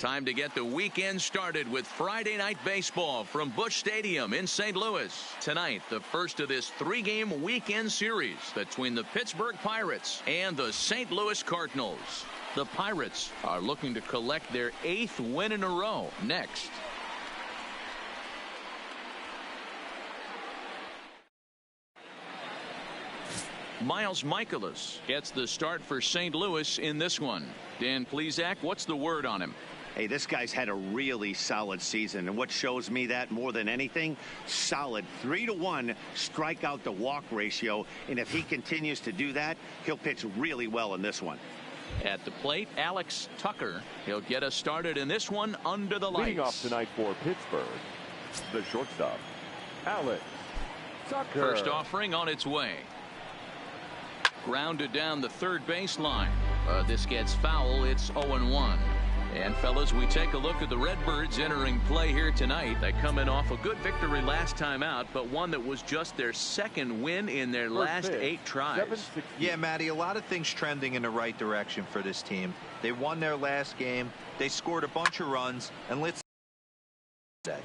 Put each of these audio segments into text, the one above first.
Time to get the weekend started with Friday Night Baseball from Busch Stadium in St. Louis. Tonight, the first of this three-game weekend series between the Pittsburgh Pirates and the St. Louis Cardinals. The Pirates are looking to collect their 8th win in a row next. Miles Michaelis gets the start for St. Louis in this one. Dan Plesac, what's the word on him? Hey, this guy's had a really solid season, and what shows me that more than anything, solid 3-to-1 strikeout to walk ratio, and if he continues to do that, he'll pitch really well in this one. At the plate, Alex Tucker. He'll get us started in this one under the lights. Leading off tonight for Pittsburgh, the shortstop, Alex Tucker. First offering on its way. Grounded down the third baseline. This gets foul. It's 0-1. And fellas, we take a look at the Redbirds entering play here tonight. They come in off a good victory last time out, but one that was just their second win in their last 8 tries. Yeah, Matty, a lot of things trending in the right direction for this team. They won their last game. They scored a bunch of runs, and let's say,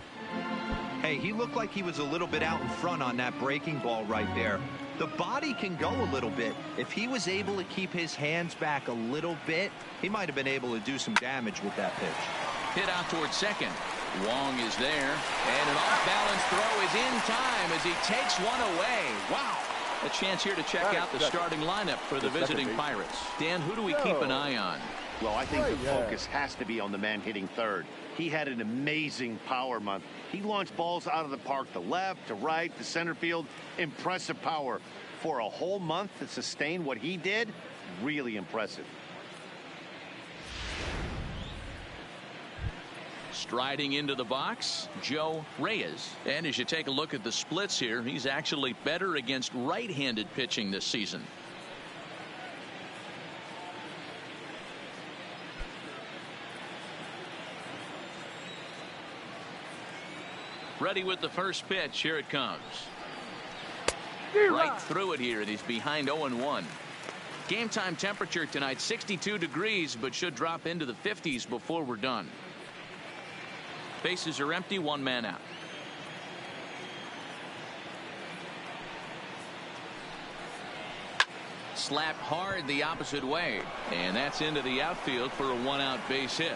hey, he looked like he was a little bit out in front on that breaking ball right there. The body can go a little bit. If he was able to keep his hands back a little bit, he might have been able to do some damage with that pitch. Hit out towards second. Wong is there, and an off-balance throw is in time as he takes one away. Wow. A chance here to check out the starting lineup for the visiting Pirates. Dan, who do we keep an eye on? Well, I think the focus has to be on the man hitting third. He had an amazing power month. He launched balls out of the park to left, to right, to center field. Impressive power. For a whole month to sustain what he did, really impressive. Striding into the box, Joe Reyes. And as you take a look at the splits here, he's actually better against right-handed pitching this season. Ready with the first pitch. Here it comes. Right through it here, and he's behind 0-1. Game time temperature tonight 62 degrees, but should drop into the 50s before we're done. Bases are empty, 1 man out. Slapped hard the opposite way, and that's into the outfield for a 1-out base hit.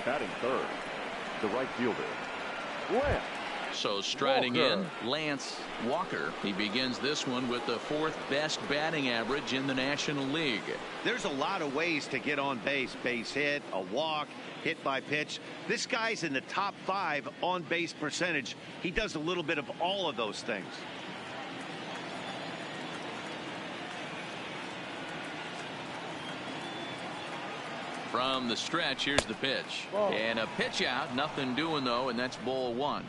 Batting third, the right fielder, Lance. So striding in, Lance Walker. He begins this one with the 4th best batting average in the National League. There's a lot of ways to get on base. Base hit, a walk, hit by pitch. This guy's in the top 5 on base percentage. He does a little bit of all of those things. From the stretch, here's the pitch. And a pitch out, nothing doing though, and that's ball 1.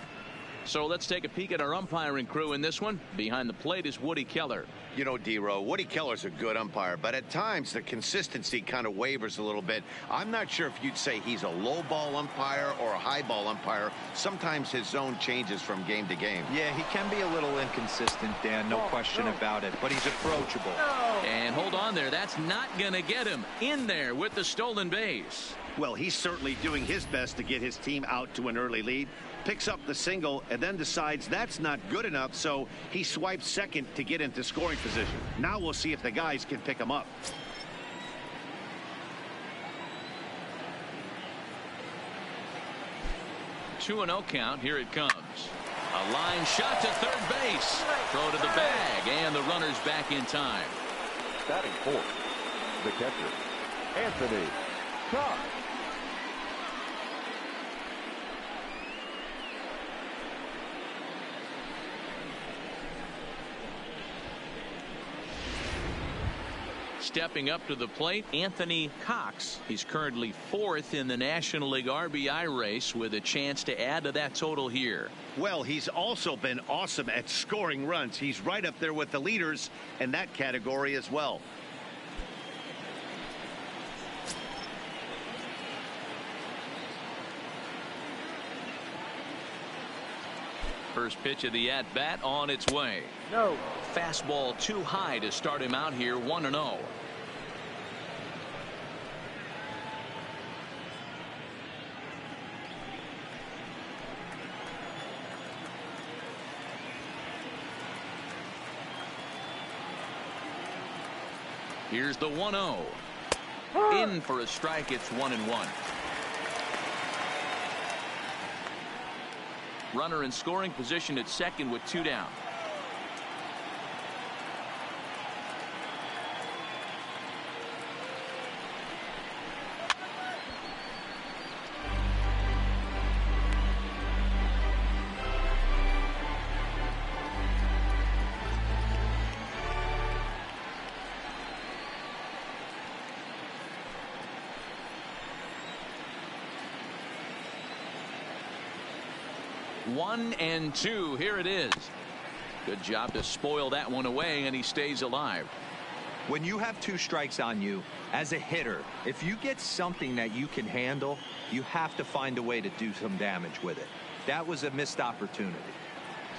So let's take a peek at our umpiring crew in this one. Behind the plate is Woody Keller. You know, D-Row, Woody Keller's a good umpire, but at times the consistency kind of wavers a little bit. I'm not sure if you'd say he's a low ball umpire or a high ball umpire. Sometimes his zone changes from game to game. Yeah, he can be a little inconsistent, Dan, no question about it, but he's approachable. And hold on there, that's not gonna get him in there with the stolen base. Well, he's certainly doing his best to get his team out to an early lead. Picks up the single and then decides that's not good enough, so he swipes second to get into scoring position. Now we'll see if the guys can pick him up. Two and 0 count. Here it comes. A line shot to third base. Throw to the bag, and the runner's back in time. Batting fourth, the catcher, Anthony Cox. Stepping up to the plate, Anthony Cox. He's currently 4th in the National League RBI race with a chance to add to that total here. Well, he's also been awesome at scoring runs. He's right up there with the leaders in that category as well. First pitch of the at-bat on its way. No. Fastball too high to start him out here, 1-0. Here's the 1-0. In for a strike. It's 1-1. Runner in scoring position at second with 2 down. One and two. Here it is. Good job to spoil that one away, and he stays alive. When you have 2 strikes on you as a hitter, if you get something that you can handle, you have to find a way to do some damage with it. That was a missed opportunity.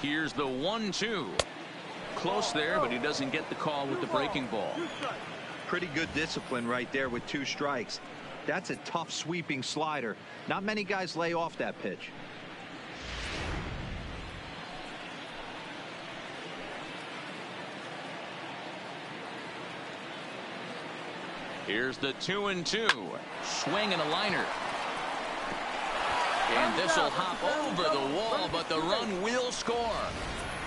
Here's the 1-2. Close there, but he doesn't get the call with the breaking ball. Pretty good discipline right there with 2 strikes. That's a tough sweeping slider. Not many guys lay off that pitch. Here's the 2-2. Swing and a liner. And this will hop over the wall, but the run will score.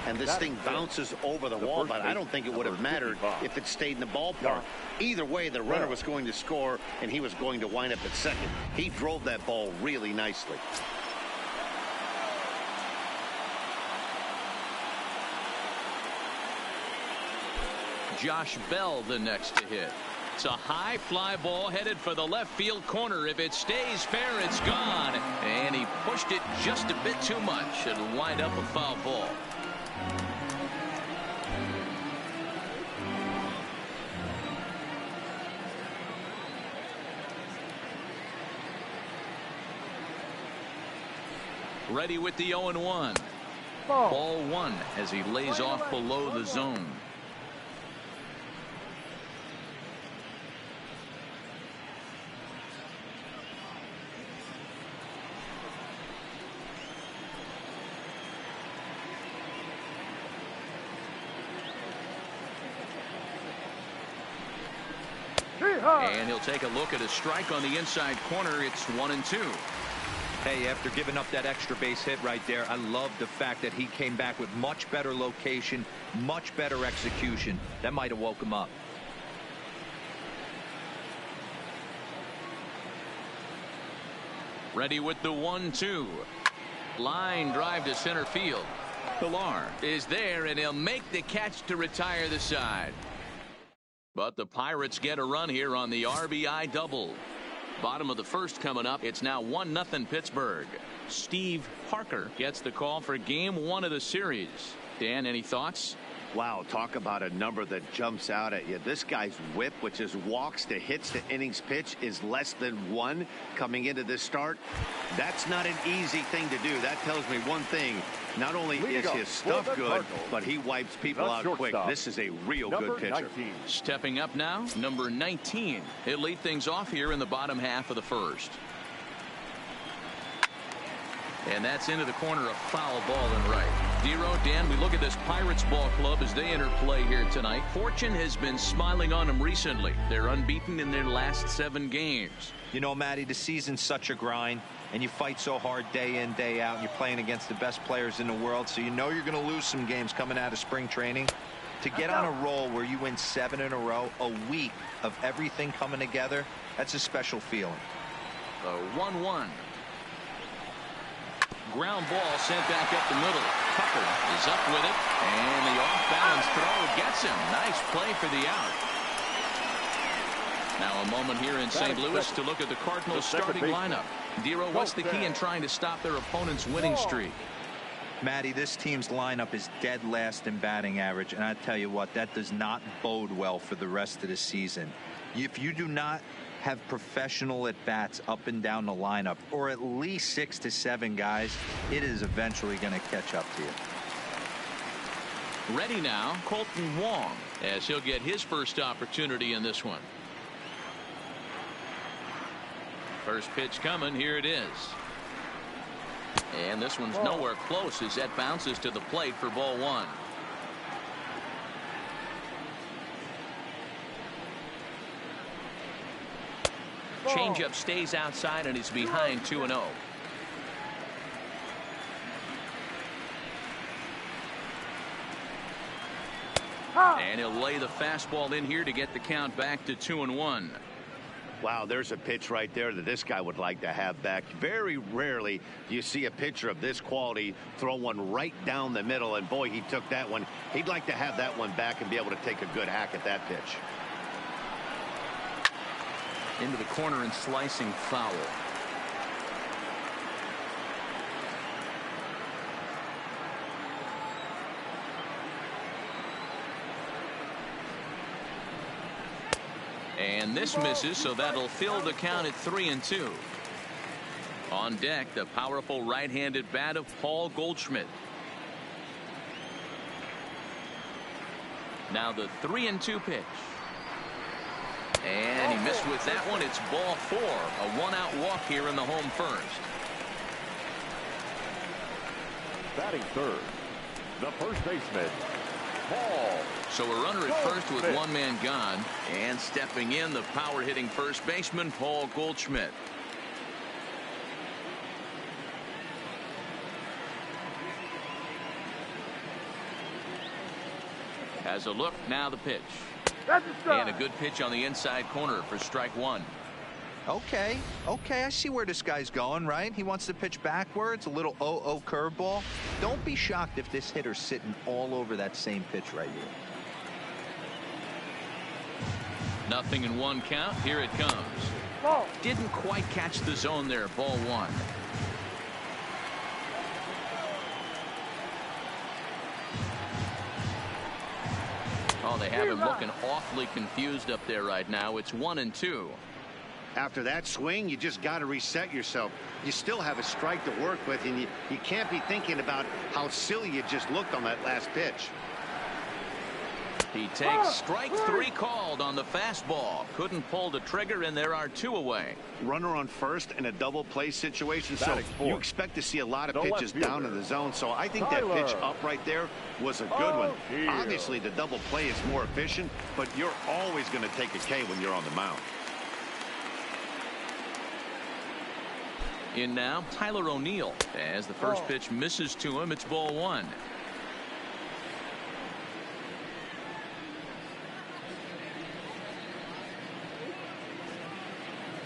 And this thing bounces over the wall, but I don't think it would have mattered if it stayed in the ballpark. Either way, the runner was going to score, and he was going to wind up at second. He drove that ball really nicely. Josh Bell the next to hit. It's a high fly ball headed for the left field corner. If it stays fair, it's gone. And he pushed it just a bit too much. It'll wind up a foul ball. Ready with the 0-1. Ball 1 as he lays off below the zone. And he'll take a look at a strike on the inside corner. It's 1-2. Hey, after giving up that extra base hit right there, I love the fact that he came back with much better location, much better execution. That might have woke him up. Ready with the 1-2. Line drive to center field. Pilar is there, and he'll make the catch to retire the side. But the Pirates get a run here on the RBI double. Bottom of the first coming up. It's now 1-0 Pittsburgh. Steve Parker gets the call for game 1 of the series. Dan, any thoughts? Wow, talk about a number that jumps out at you. This guy's whip, which is walks to hits to innings pitch, is less than 1 coming into this start. That's not an easy thing to do. That tells me one thing. Not only is his stuff good, but he wipes people out quick. This is a real good pitcher. 19. Stepping up now, number 19. He'll lead things off here in the bottom half of the first. And that's into the corner, a foul ball and right. Dero, Dan, we look at this Pirates ball club as they enter play here tonight. Fortune has been smiling on them recently. They're unbeaten in their last 7 games. You know, Matty, the season's such a grind, and you fight so hard day in, day out. You're playing against the best players in the world, so you know you're going to lose some games coming out of spring training. To get on a roll where you win 7 in a row, a week of everything coming together, that's a special feeling. The 1-1. Ground ball sent back up the middle. Tucker is up with it, and the off-balance throw gets him. Nice play for the out. Now a moment here in St. Louis to look at the Cardinals starting lineup. Dero, what's the key in trying to stop their opponent's winning streak? Matty, this team's lineup is dead last in batting average, and I tell you what, that does not bode well for the rest of the season. If you do not have professional at-bats up and down the lineup, or at least 6 to 7 guys, it is eventually going to catch up to you. Ready now, Colton Wong, as he'll get his first opportunity in this one. First pitch coming, here it is. And this one's nowhere close as that bounces to the plate for ball 1. Changeup stays outside and is behind 2-0. And he'll lay the fastball in here to get the count back to 2-1. Wow, there's a pitch right there that this guy would like to have back. Very rarely do you see a pitcher of this quality throw one right down the middle, and boy, he took that one. He'd like to have that one back and be able to take a good hack at that pitch. Into the corner and slicing foul. And this misses, so that'll fill the count at 3-2. On deck, the powerful right-handed bat of Paul Goldschmidt. Now the 3-2 pitch. And he missed with that one. It's ball 4. A one-out walk here in the home first. Batting third, the first baseman, Paul. So a runner at first with one man gone, and stepping in, the power hitting first baseman Paul Goldschmidt. Has a look, now the pitch. And a good pitch on the inside corner for strike one. Okay, I see where this guy's going, right? He wants to pitch backwards, a little 0-0 curveball. Don't be shocked if this hitter's sitting all over that same pitch right here. 0-1 count. Here it comes. Ball. Didn't quite catch the zone there. Ball 1. Oh, they have him looking awfully confused up there right now. It's 1-2. After that swing, you just got to reset yourself. You still have a strike to work with, and you can't be thinking about how silly you just looked on that last pitch. He takes strike 3 called on the fastball. Couldn't pull the trigger, and there are 2 away. Runner on first in a double play situation, so you expect to see a lot of pitches down in the zone. So I think that pitch up right there was a good one. Obviously, the double play is more efficient, but you're always going to take a K when you're on the mound. In now, Tyler O'Neill. As the first pitch misses to him, it's ball 1.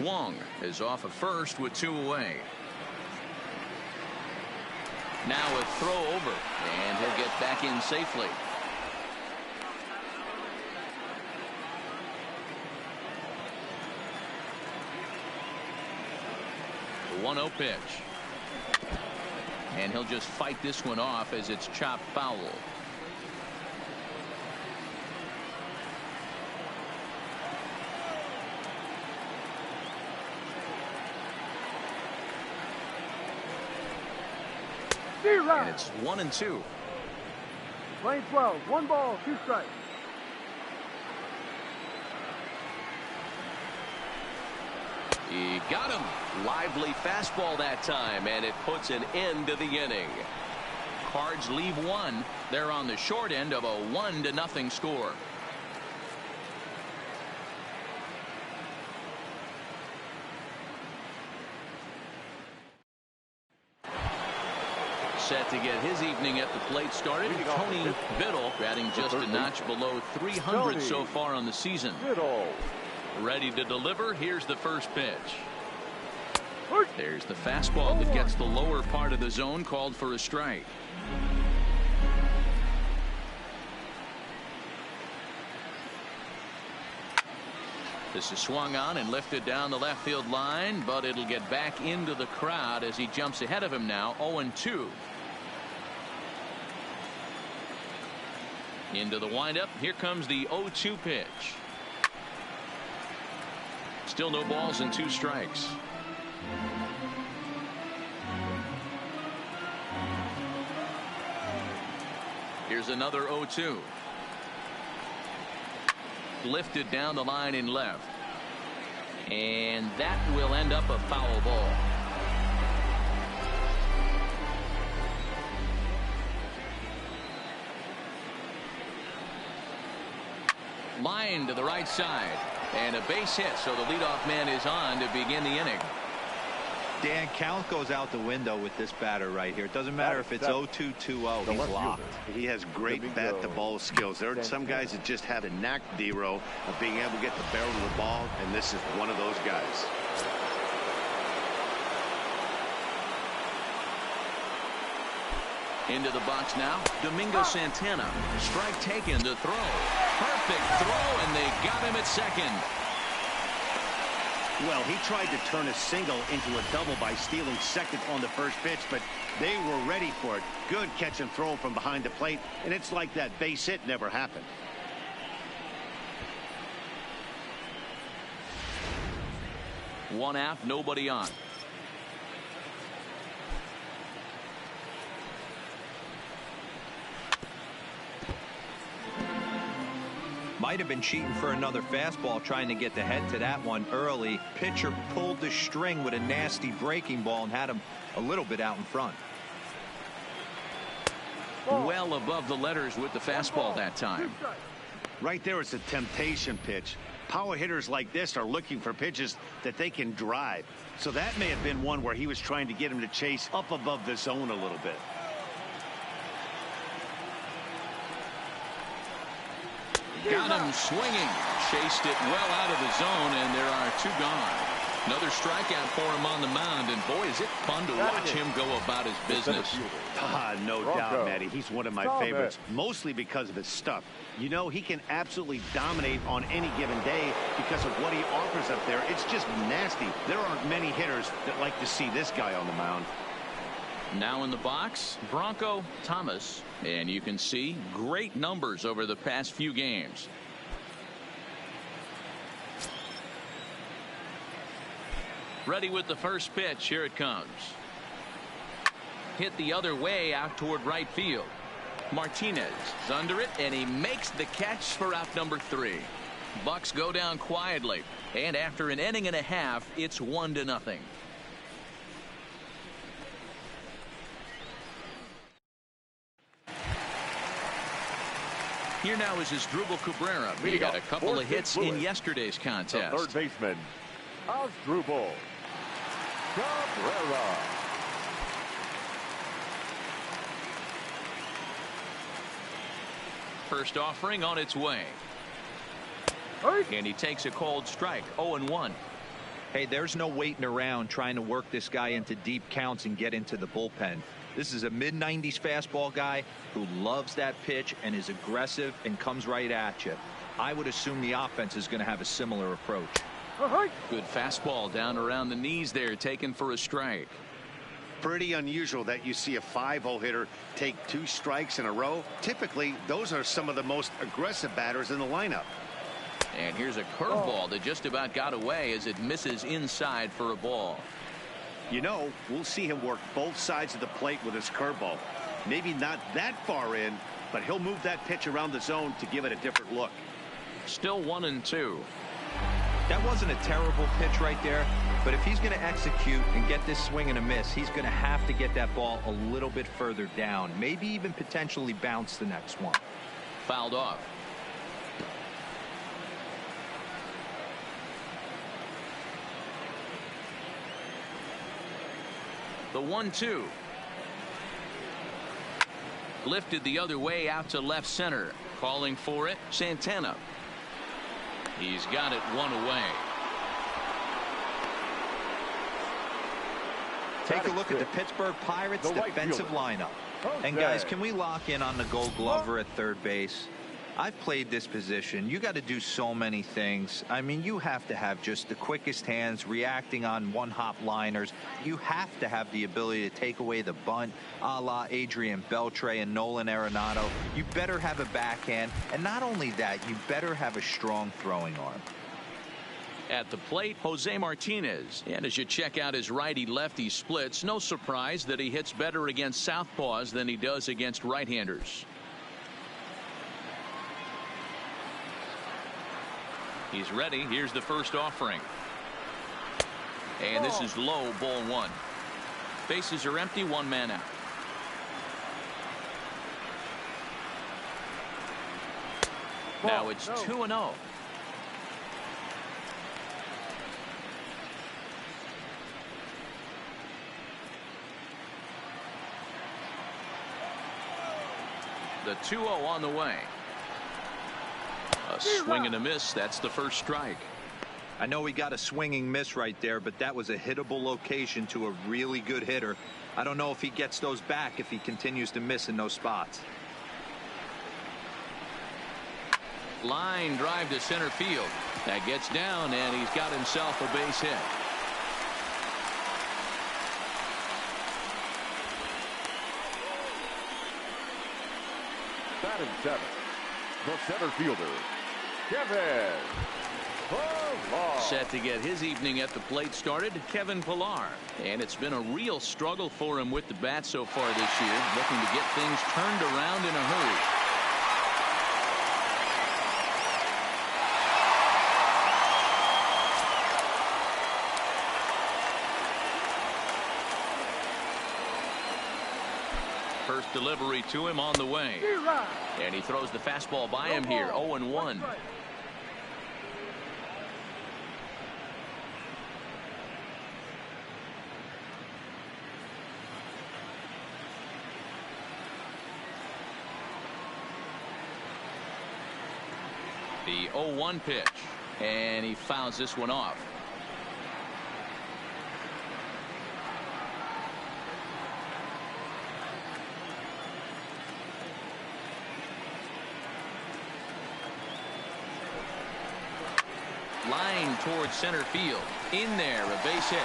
Wong is off of first with 2 away. Now a throw over, and he'll get back in safely. The 1-0 pitch. And he'll just fight this one off as it's chopped foul. And it's 1-2. Lane 12, 1 ball, 2 strikes. He got him. Lively fastball that time, and it puts an end to the inning. Cards leave 1. They're on the short end of a 1-0 score. Set to get his evening at the plate started. Tony Biddle batting just a notch below 300 so far on the season. Ready to deliver. Here's the first pitch. There's the fastball that gets the lower part of the zone, called for a strike. This is swung on and lifted down the left field line, but it'll get back into the crowd as he jumps ahead of him now. 0-2. Into the windup. Here comes the 0-2 pitch. Still no balls and 2 strikes. Here's another 0-2. Lifted down the line in left. And that will end up a foul ball. Line to the right side. And a base hit, so the leadoff man is on to begin the inning. Dan, count goes out the window with this batter right here. It doesn't matter if it's 0-2, 2-0. He's locked. He has great bat-to-ball skills. There are some guys that just have a knack, D-Row, of being able to get the barrel of the ball, and this is one of those guys. Into the box now, Domingo Santana. Strike taken to throw. Perfect throw, and they got him at second. Well, he tried to turn a single into a double by stealing second on the first pitch, but they were ready for it. Good catch and throw from behind the plate, and it's like that base hit never happened. One out, nobody on. Might have been cheating for another fastball, trying to get the head to that one early. Pitcher pulled the string with a nasty breaking ball and had him a little bit out in front. Well above the letters with the fastball that time. Right there, it's a temptation pitch. Power hitters like this are looking for pitches that they can drive. So that may have been one where he was trying to get him to chase up above the zone a little bit. Got him swinging. Chased it well out of the zone, and there are two gone. Another strikeout for him on the mound, and boy, is it fun to watch him go about his business. No doubt, Matty. He's one of my favorites, mostly because of his stuff. You know, he can absolutely dominate on any given day because of what he offers up there. It's just nasty. There aren't many hitters that like to see this guy on the mound. Now in the box, Bronco Thomas, and you can see great numbers over the past few games. Ready with the first pitch. Here it comes. Hit the other way out toward right field. Martinez is under it, and he makes the catch for out number 3. Bucks go down quietly, and after an inning and a half, it's 1-0. Here now is Asdrubal Cabrera. He got a couple of hits in yesterday's contest. The third baseman, Asdrubal Cabrera. First offering on its way. And he takes a cold strike. 0-1. Hey, there's no waiting around trying to work this guy into deep counts and get into the bullpen. This is a mid-90s fastball guy who loves that pitch and is aggressive and comes right at you. I would assume the offense is going to have a similar approach. Good fastball down around the knees there, taken for a strike. Pretty unusual that you see a 5-0 hitter take 2 strikes in a row. Typically, those are some of the most aggressive batters in the lineup. And here's a curveball that just about got away as it misses inside for a ball. You know, we'll see him work both sides of the plate with his curveball. Maybe not that far in, but he'll move that pitch around the zone to give it a different look. Still 1-2. That wasn't a terrible pitch right there, but if he's going to execute and get this swing and a miss, he's going to have to get that ball a little bit further down, maybe even potentially bounce the next one. Fouled off. The 1-2. Lifted the other way out to left center. Calling for it, Santana. He's got it one away. Take a look at the Pittsburgh Pirates defensive lineup. And guys, can we lock in on the Gold Glover at third base? I've played this position. You got to do so many things. I mean, you have to have just the quickest hands, reacting on one-hop liners. You have to have the ability to take away the bunt, a la Adrian Beltre and Nolan Arenado. You better have a backhand, and not only that, you better have a strong throwing arm. At the plate, Jose Martinez. And as you check out his righty-lefty splits, no surprise that he hits better against southpaws than he does against right-handers. He's ready. Here's the first offering. And this is low, ball 1. Bases are empty, 1 man out. Now it's 2-0. The 2-0 on the way. A swing and a miss. That's the first strike. I know he got a swinging miss right there, but that was a hittable location to a really good hitter. I don't know if he gets those back if he continues to miss in those spots. Line drive to center field. That gets down, and he's got himself a base hit. Batting seventh, the center fielder, Kevin Pillar. Set to get his evening at the plate started, Kevin Pillar. And it's been a real struggle for him with the bat so far this year, looking to get things turned around in a hurry. First delivery to him on the way. And he throws the fastball by him here. 0-1. The 0-1 pitch. And he fouls this one off. Line towards center field. In there, a base hit.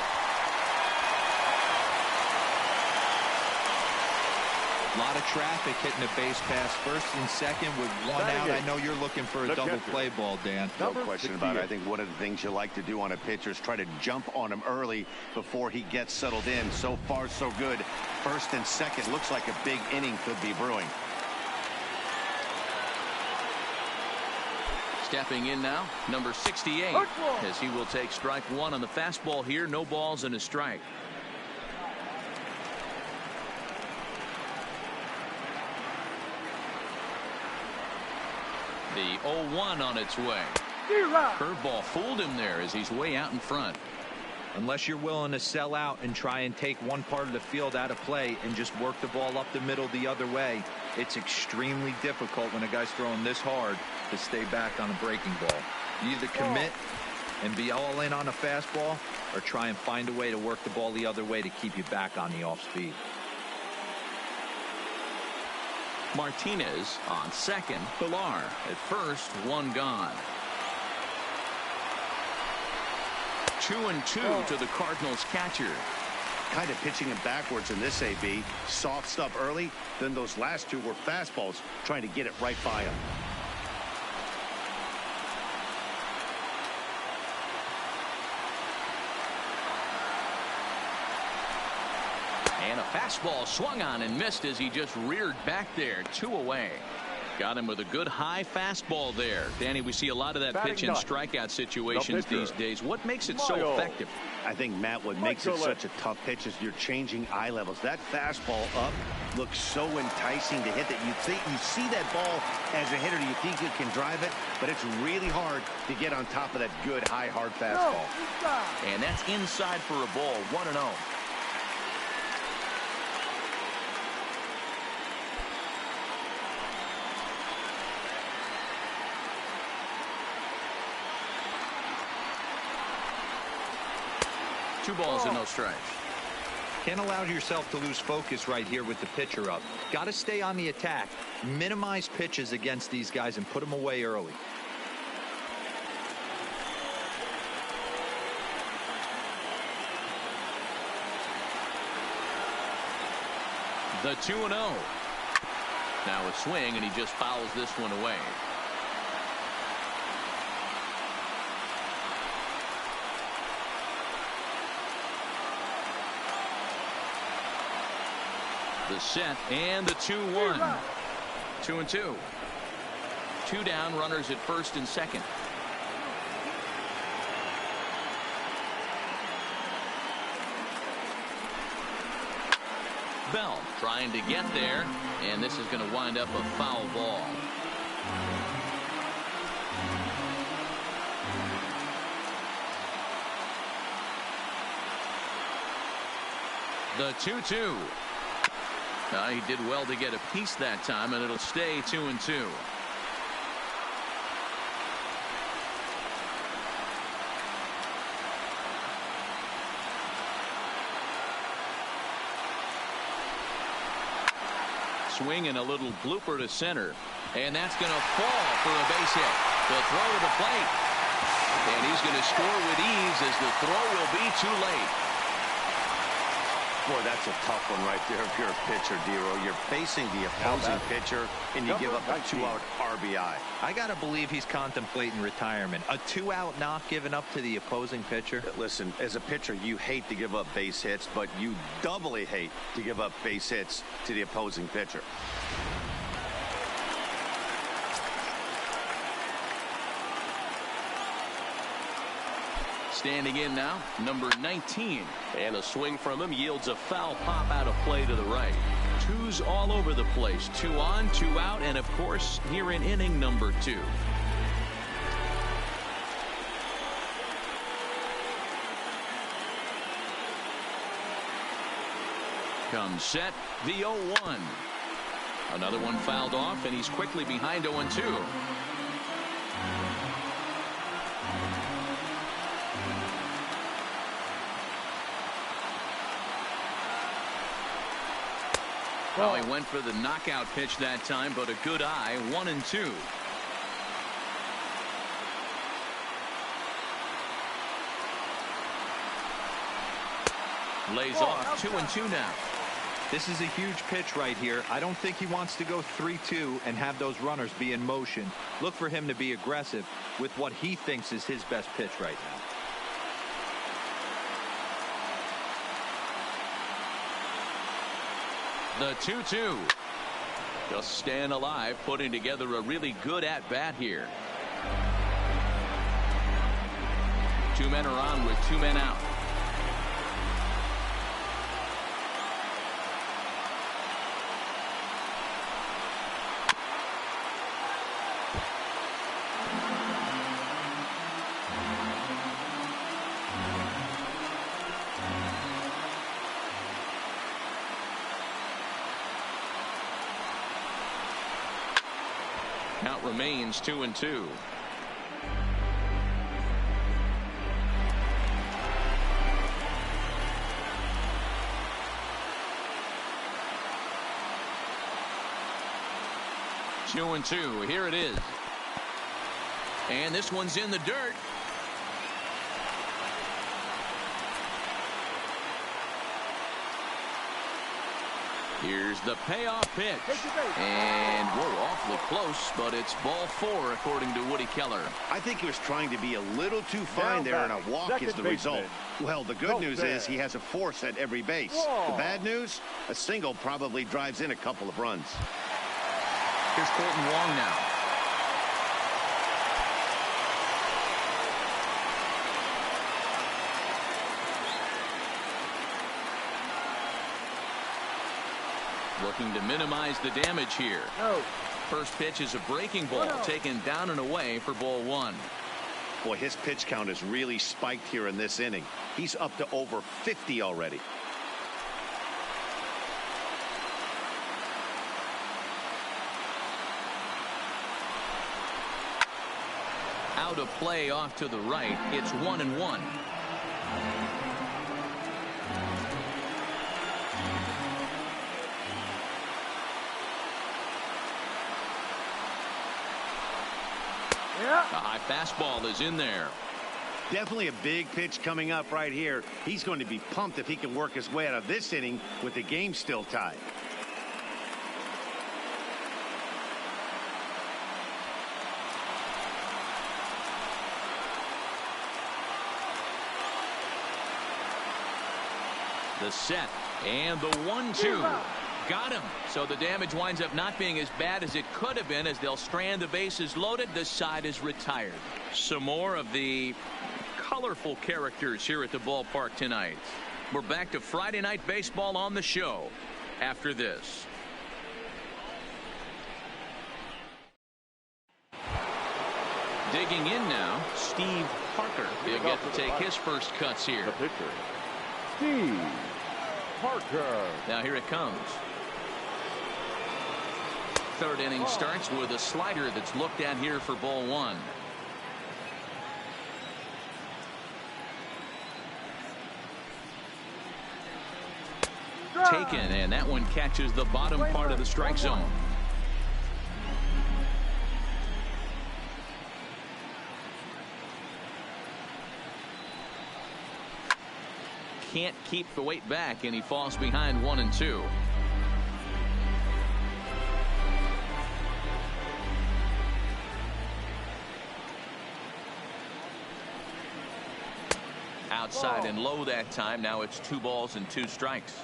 A lot of traffic hitting the base pass first and second with one out. I know you're looking for a double play ball, Dan. No question about it. I think one of the things you like to do on a pitcher is try to jump on him early before he gets settled in. So far, so good. First and second looks like a big inning could be brewing. Stepping in now, number 68, as he will take strike one on the fastball here. No balls and a strike. The 0-1 on its way. Curveball fooled him there as he's way out in front. Unless you're willing to sell out and try and take one part of the field out of play and just work the ball up the middle the other way, it's extremely difficult when a guy's throwing this hard to stay back on a breaking ball. You either commit and be all in on a fastball or try and find a way to work the ball the other way to keep you back on the off speed. Martinez on second. Pillar at first. One gone. 2-2 to the Cardinals catcher. Kind of pitching him backwards in this AB. Soft stuff early. Then those last two were fastballs, trying to get it right by him. And a fastball swung on and missed as he just reared back there. 2 away. Got him with a good high fastball there. Danny, we see a lot of that pitch in strikeout situations these days. What makes it so effective? I think, Matt, what makes it such a tough pitch is you're changing eye levels. That fastball up looks so enticing to hit that you see that ball as a hitter. You think you can drive it, but it's really hard to get on top of that good high hard fastball. And that's inside for a ball. 1-0. Two balls and no strikes. Can't allow yourself to lose focus right here with the pitcher up. Got to stay on the attack. Minimize pitches against these guys and put them away early. The 2-0. Now a swing, and he just fouls this one away. The set and the 2-1. 2-2. Two down, runners at first and second. Bell trying to get there, and this is going to wind up a foul ball. The 2-2. He did well to get a piece that time, and it'll stay 2-2. Swing and a little blooper to center, and that's going to fall for a base hit. The throw to the plate, and he's going to score with ease as the throw will be too late. Boy, that's a tough one right there if you're a pitcher, Dero. You're facing the opposing pitcher, and you give up a 2-out RBI. I got to believe he's contemplating retirement. A 2-out knock given up to the opposing pitcher. Listen, as a pitcher, you hate to give up base hits, but you doubly hate to give up base hits to the opposing pitcher. Standing in now, number 19. And a swing from him yields a foul pop out of play to the right. Twos all over the place. 2 on, 2 out, and of course, here in inning number 2. Comes set, the 0-1. Another one fouled off, and he's quickly behind 0-2. Well, he went for the knockout pitch that time, but a good eye, 1-2. Lays off, 2-2 now. This is a huge pitch right here. I don't think he wants to go 3-2 and have those runners be in motion. Look for him to be aggressive with what he thinks is his best pitch right now. The 2-2. Just staying alive, putting together a really good at-bat here. 2 men are on with 2 men out. Count remains 2-2. Two and two. Here it is. And this one's in the dirt. Here's the payoff pitch. And we're awfully close, but it's ball 4 according to Woody Keller. I think he was trying to be a little too fine there, and a walk is the result. Well, the good news is he has a force at every base. The bad news, a single probably drives in a couple of runs. Here's Colton Wong now. Looking to minimize the damage here. First pitch is a breaking ball taken down and away for ball 1. Boy, his pitch count is really spiked here in this inning. He's up to over 50 already. Out of play off to the right. It's 1-1. The high fastball is in there. Definitely a big pitch coming up right here. He's going to be pumped if he can work his way out of this inning with the game still tied. The set and the 1-2. Got him. So the damage winds up not being as bad as it could have been as they'll strand the bases loaded. The side is retired. Some more of the colorful characters here at the ballpark tonight. We're back to Friday Night Baseball on the show after this. Digging in now, Steve Parker. He'll get to take his first cuts here. The pitcher, Steve Parker. Now here it comes. third inning starts with a slider that's looked at here for ball one. Taken, and that one catches the bottom part of the strike zone. Can't keep the weight back, and he falls behind 1-2. Outside and low that time. Now it's 2 balls and 2 strikes.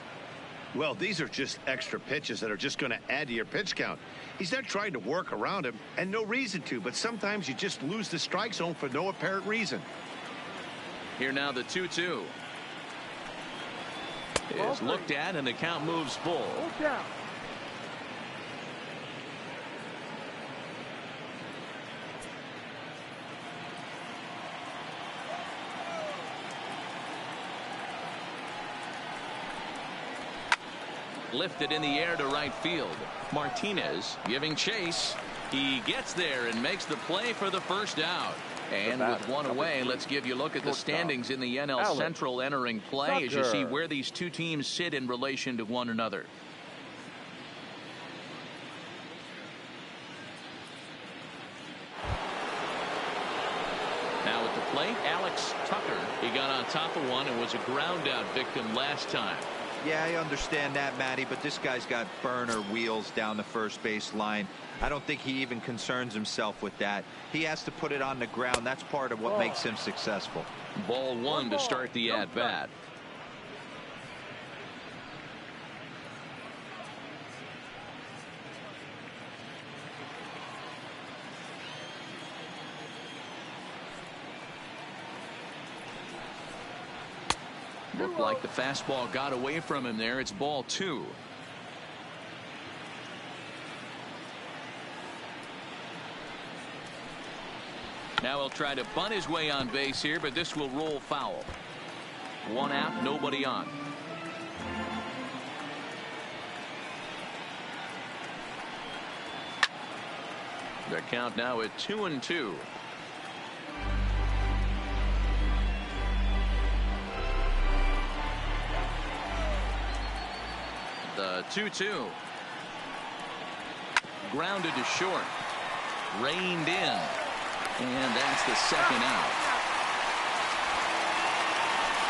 Well, these are just extra pitches that are just going to add to your pitch count. He's not trying to work around him, and no reason to, but sometimes you just lose the strike zone for no apparent reason. Here now the 2-2 is looked at, and the count moves full. Lifted in the air to right field. Martinez giving chase. He gets there and makes the play for the first out. And with one away, let's give you a look at the standings in the NL Central entering play as you see where these two teams sit in relation to one another. Now at the plate, Alex Tucker. He got on top of one and was a ground out victim last time. Yeah, I understand that, Matty, but this guy's got burner wheels down the first base line. I don't think he even concerns himself with that. He has to put it on the ground. That's part of what makes him successful. Ball one to start the at-bat. Looked like the fastball got away from him there. It's ball two. Now he'll try to bunt his way on base here, but this will roll foul. One out, nobody on. The count now at 2-2. The 2-2. Grounded to short. Reined in. And that's the second out.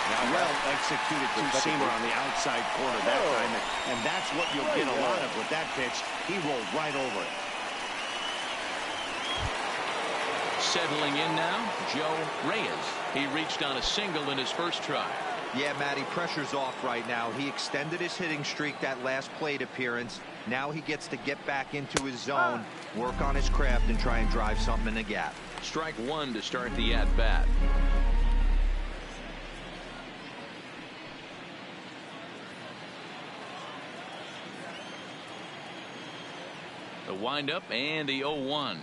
Now, well executed two-seamer on the outside corner that time. And that's what you'll get a lot of with that pitch. He rolled right over it. Settling in now, Joe Reyes. He reached on a single in his first try. Yeah, Matty, pressure's off right now. He extended his hitting streak that last plate appearance. Now he gets to get back into his zone, work on his craft, and try and drive something in the gap. Strike one to start the at-bat. The windup and the 0-1.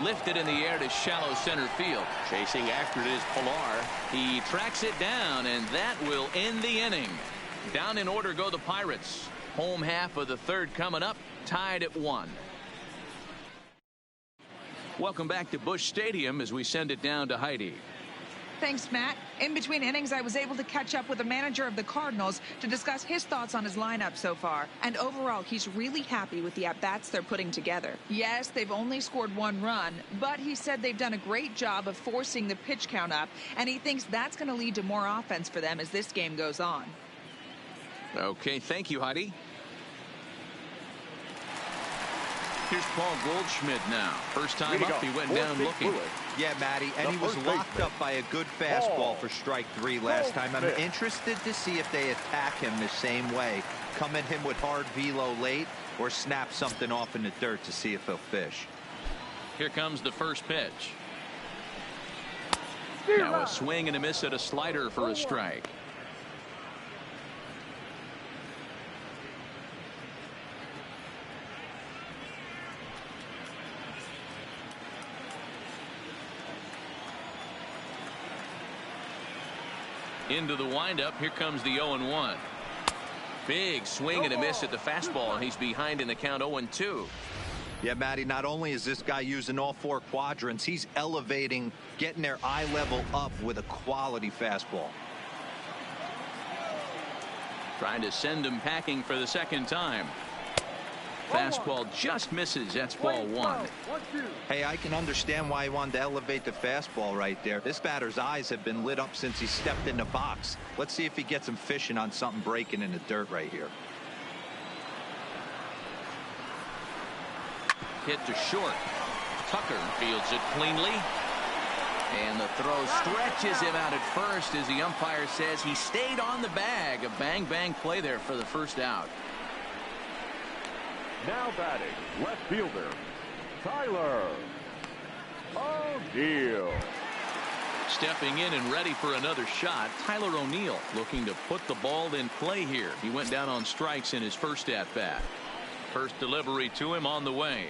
Lifted in the air to shallow center field. Chasing after it is Pilar. He tracks it down, and that will end the inning. Down in order go the Pirates. Home half of the third coming up, tied at 1. Welcome back to Busch Stadium as we send it down to Heidi. Thanks, Matt. In between innings, I was able to catch up with the manager of the Cardinals to discuss his thoughts on his lineup so far. And overall, he's really happy with the at-bats they're putting together. Yes, they've only scored 1 run, but he said they've done a great job of forcing the pitch count up, and he thinks that's going to lead to more offense for them as this game goes on. Okay, thank you, Heidi. Here's Paul Goldschmidt now. First time up, he went down looking. Yeah, Matty, and he was locked up by a good fastball for strike 3 last time. I'm interested to see if they attack him the same way. Come at him with hard velo late or snap something off in the dirt to see if he'll fish. Here comes the first pitch. Now a swing and a miss at a slider for a strike. Into the windup. Here comes the 0-1. Big swing and a miss at the fastball, and he's behind in the count 0-2. Yeah, Matty, not only is this guy using all 4 quadrants, he's elevating, getting their eye level up with a quality fastball. Trying to send him packing for the second time. Fastball just misses. That's ball 1. Hey, I can understand why he wanted to elevate the fastball right there. This batter's eyes have been lit up since he stepped in the box. Let's see if he gets him fishing on something breaking in the dirt right here. Hit to short. Tucker fields it cleanly. And the throw stretches him out at first as the umpire says he stayed on the bag. A bang-bang play there for the first out. Now batting, left fielder, Tyler O'Neill. Stepping in and ready for another shot, Tyler O'Neill looking to put the ball in play here. He went down on strikes in his first at-bat. First delivery to him on the way.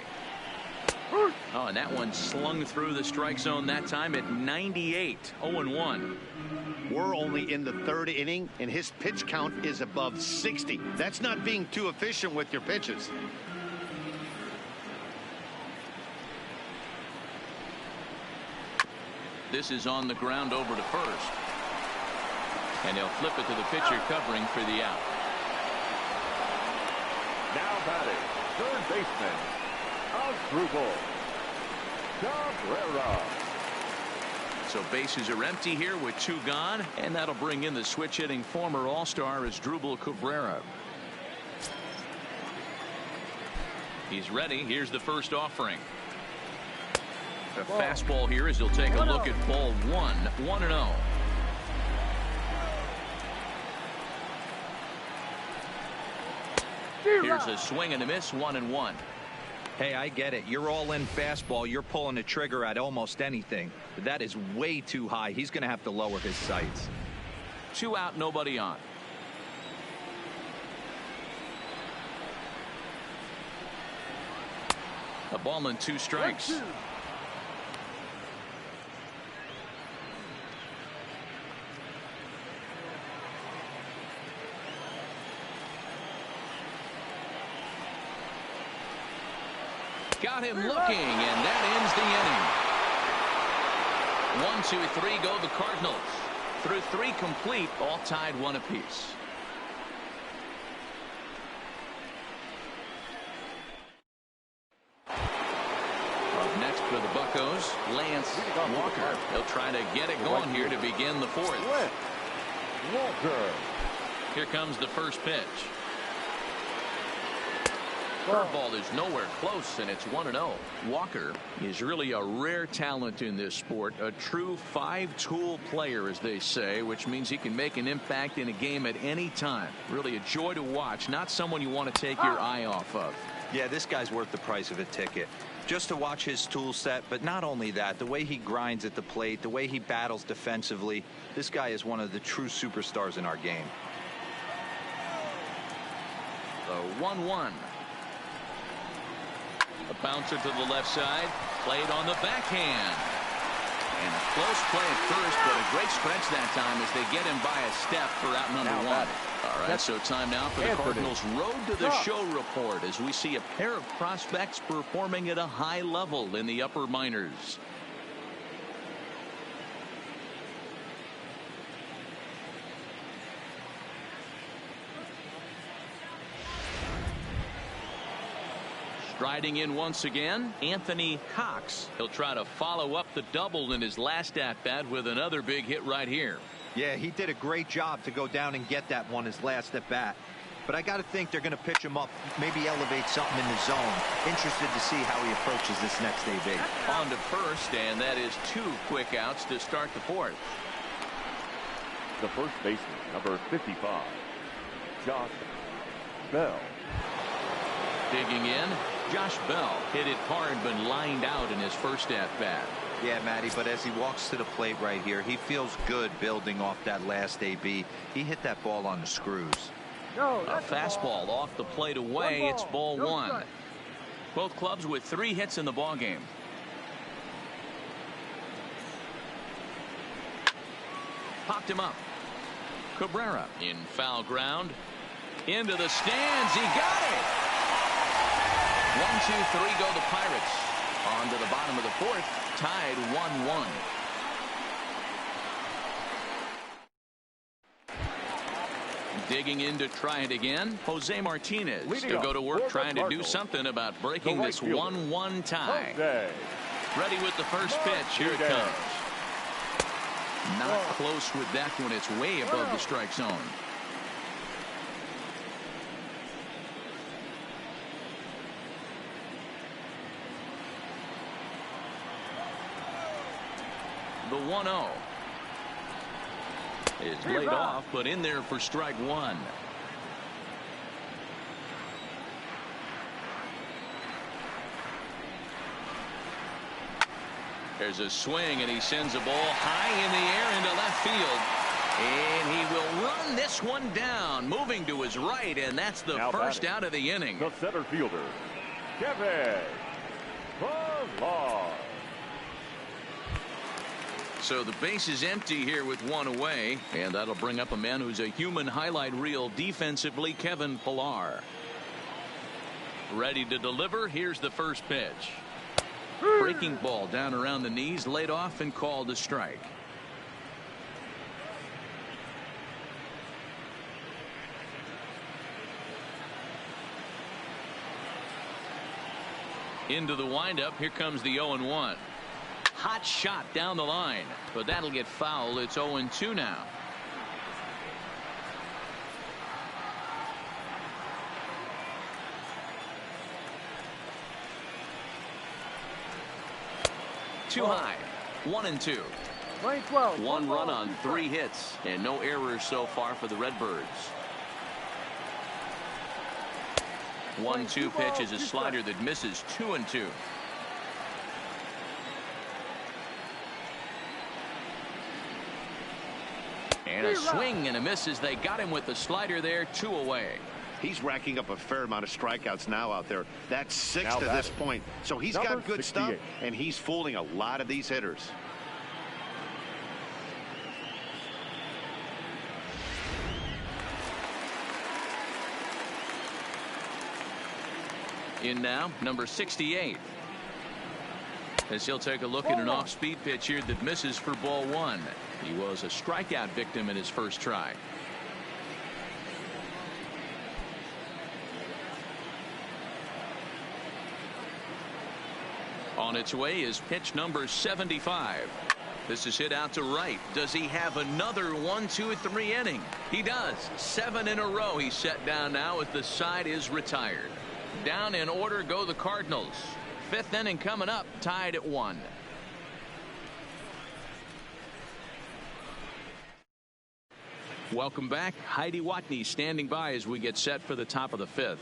Oh, and that one slung through the strike zone that time at 98. 0-1. We're only in the 3rd inning, and his pitch count is above 60. That's not being too efficient with your pitches. This is on the ground over to first. And he'll flip it to the pitcher covering for the out. Now batting, third baseman, Asdrubal Cabrera. So bases are empty here with 2 gone, and that'll bring in the switch hitting former All-Star Asdrubal Cabrera. He's ready. Here's the first offering. A fastball here as he'll take a look at ball 1. 1-0. Here's a swing and a miss. 1-1. Hey, I get it. You're all in fastball. You're pulling the trigger at almost anything. But that is way too high. He's going to have to lower his sights. 2 out, nobody on. A ball and 2 strikes. Got him looking, and that ends the inning. 1, 2, 3 go the Cardinals. Through 3 complete, all tied 1 apiece. Up next for the Buccos, Lance Walker. He'll try to get it going here to begin the 4th. Walker. Here comes the first pitch. Curveball is nowhere close, and it's 1-0. Walker is really a rare talent in this sport, a true 5-tool player, as they say, which means he can make an impact in a game at any time. Really a joy to watch, not someone you want to take your eye off of. Yeah, this guy's worth the price of a ticket. Just to watch his tool set, but not only that, the way he grinds at the plate, the way he battles defensively, this guy is one of the true superstars in our game. The 1-1. A bouncer to the left side, played on the backhand. And a close play at first, but a great stretch that time as they get him by a step for out number 1. All right, so time now for the Cardinals' Road to the Show report as we see a pair of prospects performing at a high level in the upper minors. Striding in once again, Anthony Cox. He'll try to follow up the double in his last at-bat with another big hit right here. Yeah, he did a great job to go down and get that one his last at-bat. But I got to think they're going to pitch him up, maybe elevate something in the zone. Interested to see how he approaches this next AB. On to first, and that is 2 quick outs to start the 4th. The first baseman, number 55, Josh Bell. Digging in, Josh Bell hit it hard but lined out in his first at-bat. Yeah, Matty, but as he walks to the plate right here, he feels good building off that last AB. He hit that ball on the screws. A fastball off the plate away. It's ball 1. Both clubs with 3 hits in the ballgame. Popped him up. Cabrera in foul ground. Into the stands. He got it. 1-2-3 go the Pirates. On to the bottom of the fourth. Tied 1-1. Digging in to try it again. Jose Martinez to go to work trying to do something about breaking this 1-1 tie. Ready with the first pitch. Here it comes. Not close with that one. It's way above the strike zone. The 1-0 is laid off, but in there for strike one. There's a swing, and he sends a ball high in the air into left field. And he will run this one down, moving to his right, and that's the first out of the inning. The center fielder, Kevin Pillar. So the base is empty here with one away, and that'll bring up a man who's a human highlight reel defensively, Kevin Pillar. Ready to deliver. Here's the first pitch. Breaking ball down around the knees, laid off and called a strike. Into the windup. Here comes the 0-1. Hot shot down the line, but that'll get foul. It's 0-2 now. Too high. 1-2. Line 12. One run on 3 hits and no errors so far for the Redbirds. 1-2 pitch is a slider that misses. 2-2. And a swing and a miss as they got him with the slider there. 2 away. He's racking up a fair amount of strikeouts now out there. That's 6 to this point. So he's got good stuff, and he's fooling a lot of these hitters. In now, number 68. As he'll take a look at an off-speed pitch here that misses for ball 1. He was a strikeout victim in his first try. On its way is pitch number 75. This is hit out to right. Does he have another 1-2-3 inning? He does. 7 in a row he's set down now as the side is retired. Down in order go the Cardinals. 5th inning coming up, tied at 1. Welcome back. Heidi Watney standing by as we get set for the top of the 5th.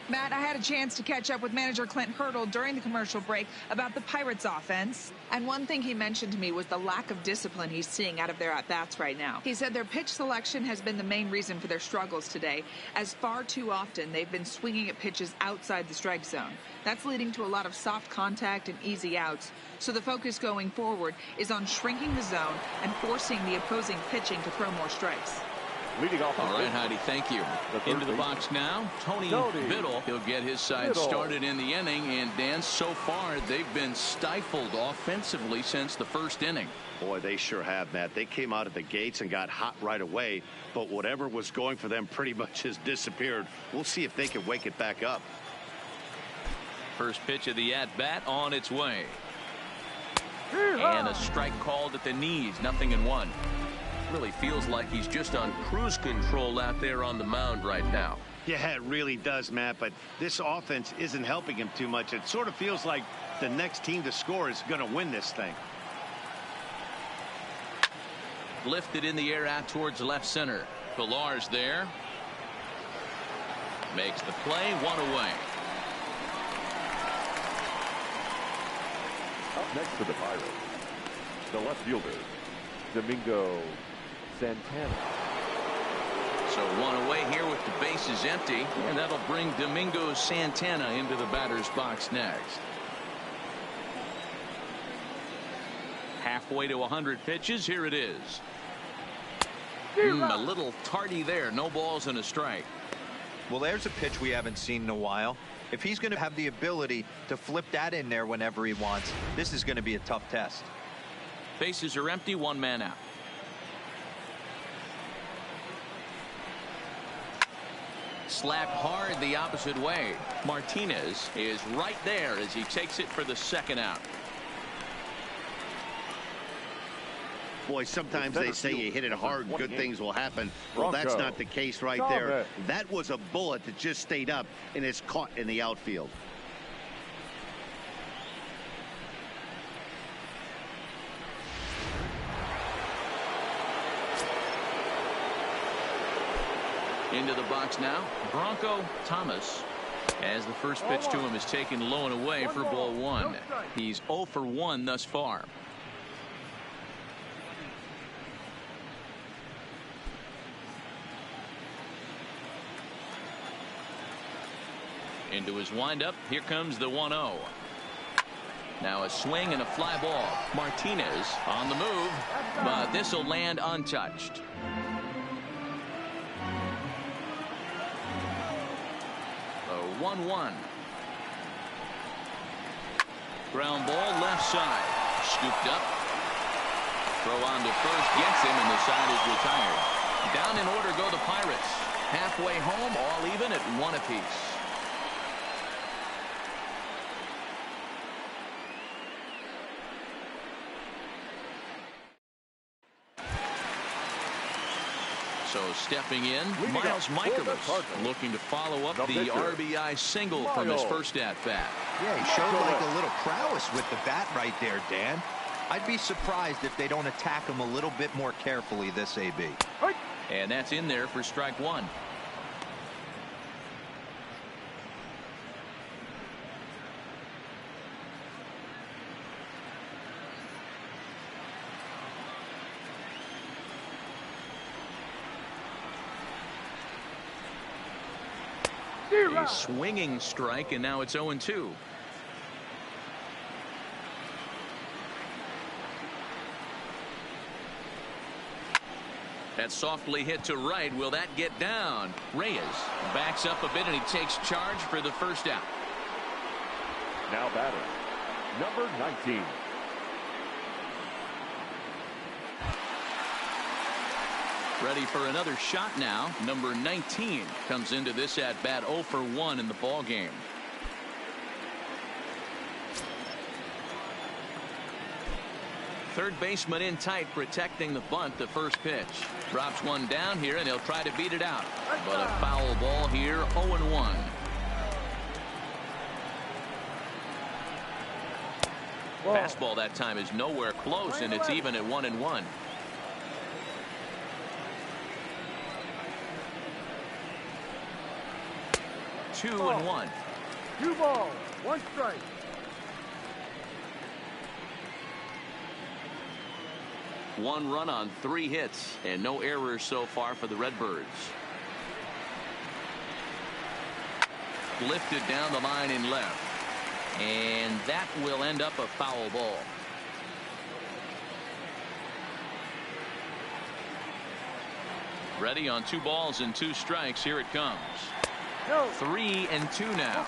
Matt, I had a chance to catch up with manager Clint Hurdle during the commercial break about the Pirates offense. And one thing he mentioned to me was the lack of discipline he's seeing out of their at-bats right now. He said their pitch selection has been the main reason for their struggles today, as far too often they've been swinging at pitches outside the strike zone. That's leading to a lot of soft contact and easy outs. So the focus going forward is on shrinking the zone and forcing the opposing pitching to throw more strikes. Leading off. All right, Heidi, thank you. Into the box now, Tony Biddle. He'll get his side started in the inning. And, Dan, so far they've been stifled offensively since the first inning. Boy, they sure have, Matt. They came out of the gates and got hot right away. But whatever was going for them pretty much has disappeared. We'll see if they can wake it back up. First pitch of the at-bat on its way. And a strike called at the knees. 0-1. Really feels like he's just on cruise control out there on the mound right now. Yeah, it really does, Matt, but this offense isn't helping him too much. It sort of feels like the next team to score is going to win this thing. Lifted in the air out towards left center. Pillar's there. Makes the play. 1 away. Up next for the Pirates, the left fielder, Domingo Santana. So 1 away here with the bases empty, and that'll bring Domingo Santana into the batter's box next. Halfway to 100 pitches. Here it is. A little tardy there. No balls and a strike. Well, there's a pitch we haven't seen in a while. If he's going to have the ability to flip that in there whenever he wants, this is going to be a tough test. Bases are empty, one man out. Slapped hard the opposite way. Martinez is right there as he takes it for the second out. Boy, sometimes they say you hit it hard, good things will happen. Well, that's not the case right there. That was a bullet that just stayed up and is caught in the outfield. Into the box now, Bronco Thomas, as the first pitch to him is taken low and away for ball one. He's 0 for 1 thus far. Into his windup, here comes the 1-0. Now a swing and a fly ball. Martinez on the move, but this will land untouched. A 1-1. Ground ball left side. Scooped up. Throw on to first gets him, and the side is retired. Down in order go the Pirates. Halfway home, all even at 1 apiece. So stepping in, Miles Michaelis looking to follow up the RBI single from his first at-bat. Yeah, he showed like a little prowess with the bat right there, Dan. I'd be surprised if they don't attack him a little bit more carefully this AB. And that's in there for strike one. A swinging strike, and now it's 0-2. That's softly hit to right. Will that get down? Reyes backs up a bit, and he takes charge for the first out. Now batting, number 19. Ready for another shot now. Number 19 comes into this at bat 0 for 1 in the ball game. Third baseman in tight, protecting the bunt. The first pitch drops one down here, and he'll try to beat it out, but a foul ball here. 0-1. Fastball that time is nowhere close, and it's even at 1-1. 2-1. 2 balls, 1 strike. One run on 3 hits and no errors so far for the Redbirds. Lifted down the line in left, and that will end up a foul ball. Ready on 2 balls and 2 strikes. Here it comes. 3-2 now.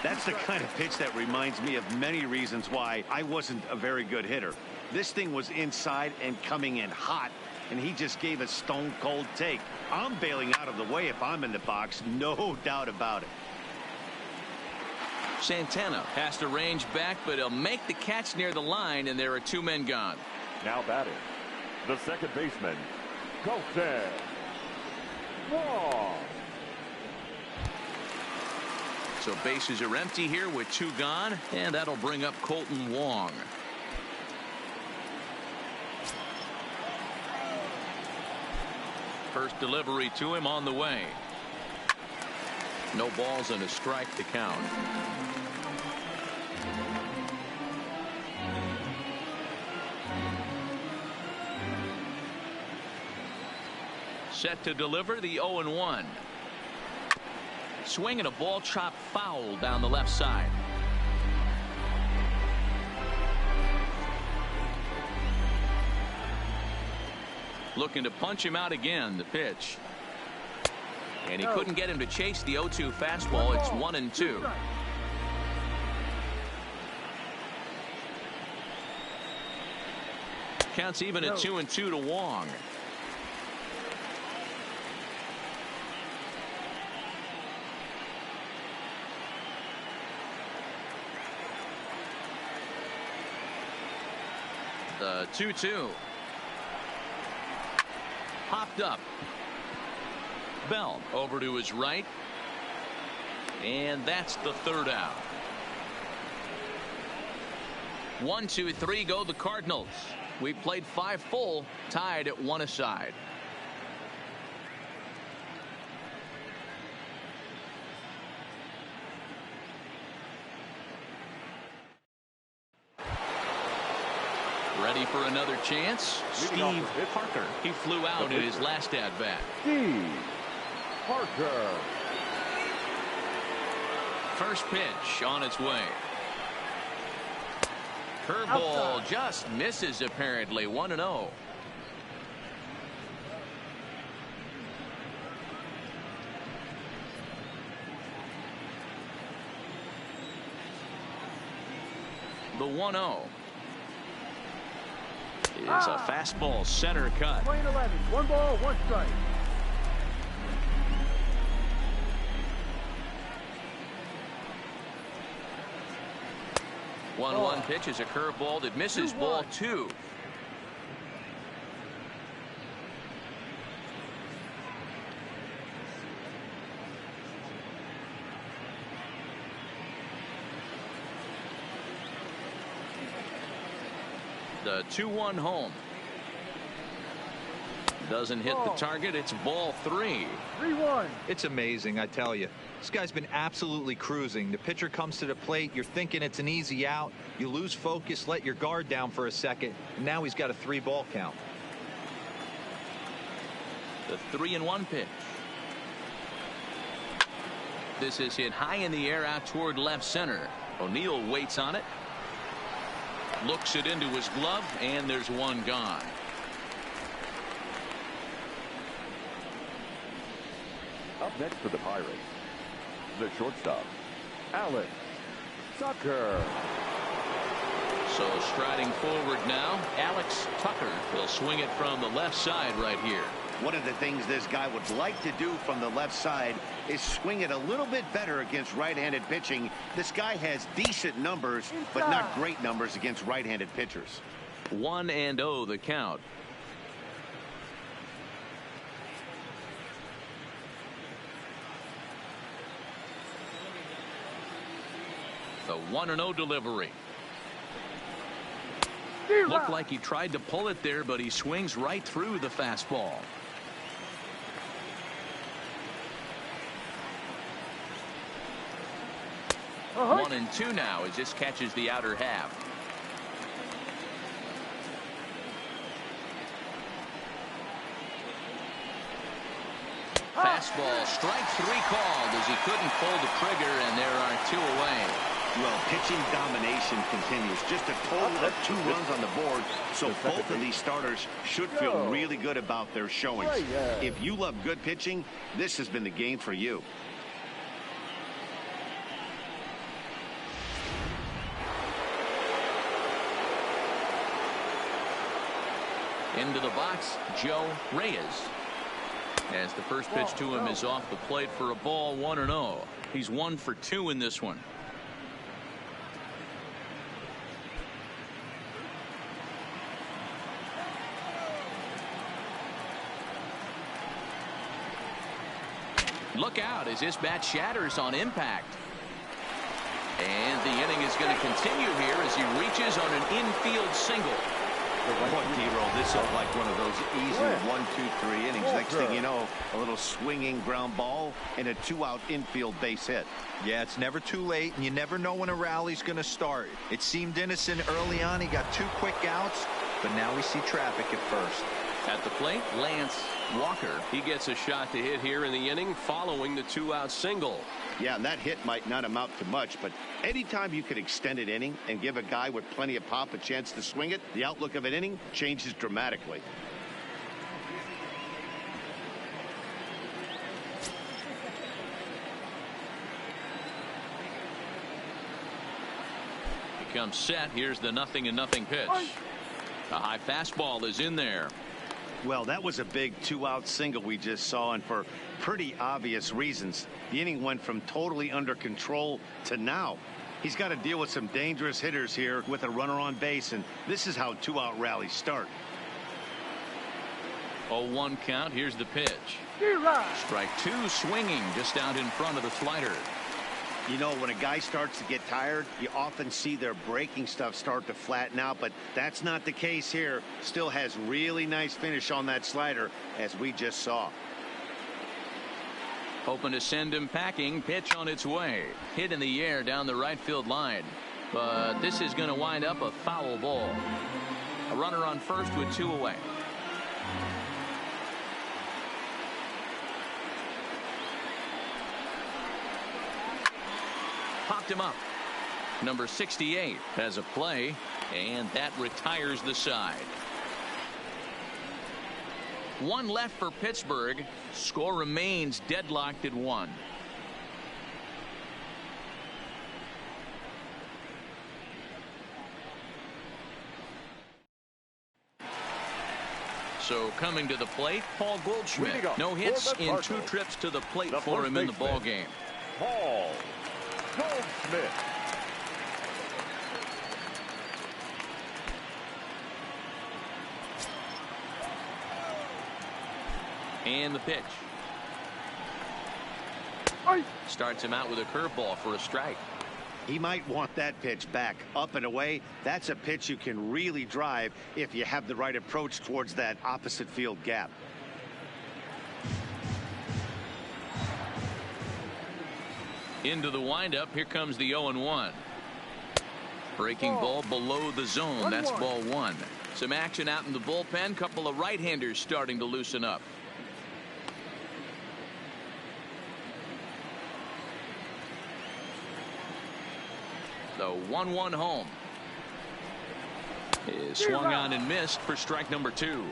That's the kind of pitch that reminds me of many reasons why I wasn't a very good hitter. This thing was inside and coming in hot, and he just gave a stone cold take. I'm bailing out of the way if I'm in the box, no doubt about it. Santana has to range back, but he'll make the catch near the line, and there are 2 men gone. Now batting, the second baseman, Colton Wong. So bases are empty here with 2 gone, and that'll bring up Colton Wong. First delivery to him on the way. No balls and a strike to count. Set to deliver the 0-1. Swing and a ball chopped foul down the left side. Looking to punch him out again. The pitch. And he couldn't get him to chase the 0-2 fastball. It's 1-2. Counts even at 2-2 to Wong. The 2-2. Popped up. Bell over to his right. And that's the third out. 1, 2, 3 go the Cardinals. We played 5 full, tied at 1 aside. Ready for another chance? Steve Parker. He flew out in his last at-bat. Steve Parker. First pitch on its way. Curveball just misses apparently. 1-0. The 1-0 is a fastball center cut. 11. 1 ball, 1 strike. One pitch is a curveball that misses. Ball 2. The 2-1 home. Doesn't hit the target. It's ball 3. 3-1. It's amazing, I tell you. This guy's been absolutely cruising. The pitcher comes to the plate. You're thinking it's an easy out. You lose focus, let your guard down for a second, and now he's got a 3-ball count. The 3-1 pitch. This is hit high in the air out toward left center. O'Neill waits on it. Looks it into his glove, and there's one gone. Up next for the Pirates, the shortstop, Alex Tucker. So striding forward now, Alex Tucker will swing it from the left side right here. One of the things this guy would like to do from the left side is swing it a little bit better against right-handed pitching. This guy has decent numbers, but not great numbers against right-handed pitchers. 1-0 the count. The 1-0 delivery. Looked like he tried to pull it there, but he swings right through the fastball. One and two now as this catches the outer half. Fastball, strike 3 called as he couldn't pull the trigger, and there are 2 away. Well, pitching domination continues. Just a total of 2 runs on the board, so both of these starters should feel really good about their showings. If you love good pitching, this has been the game for you. Into the box, Joe Reyes. As the first pitch to him is off the plate for a ball. 1-0. He's 1 for 2 in this one. Look out as this bat shatters on impact. And the inning is going to continue here as he reaches on an infield single. Boy, D-roll, this is like one of those easy 1, 2, 3 innings. Next thing you know, a little swinging ground ball and a 2-out infield base hit. Yeah, it's never too late, and you never know when a rally's going to start. It seemed innocent early on. He got 2 quick outs, but now we see traffic at first. At the plate, Lance Walker. He gets a shot to hit here in the inning following the 2-out single. Yeah, and that hit might not amount to much, but anytime you can extend an inning and give a guy with plenty of pop a chance to swing it, the outlook of an inning changes dramatically. becomes set. Here's the 0-0 pitch. A high fastball is in there. Well, that was a big 2-out single we just saw, and for pretty obvious reasons. The inning went from totally under control to now. He's got to deal with some dangerous hitters here with a runner on base, and this is how 2-out rallies start. 0-1 count. Here's the pitch. Strike 2, swinging just out in front of the slider. You know, when a guy starts to get tired, you often see their breaking stuff start to flatten out, but that's not the case here. Still has really nice finish on that slider, as we just saw. Hoping to send him packing. Pitch on its way. Hit in the air down the right field line. But this is going to wind up a foul ball. A runner on first with 2 away. Popped him up. Number 68 has a play, and that retires the side. 1 left for Pittsburgh. Score remains deadlocked at 1. So coming to the plate, Paul Goldschmidt. No hits in 2 trips to the plate for him in the ball game. Paul Goldschmidt. And the pitch. Starts him out with a curveball for a strike. He might want that pitch back. Up and away, that's a pitch you can really drive if you have the right approach towards that opposite field gap. Into the windup. Here comes the 0-1. Breaking ball below the zone. That's ball 1. Some action out in the bullpen. Couple of right-handers starting to loosen up. The 1-1 home is swung on and missed for strike number 2.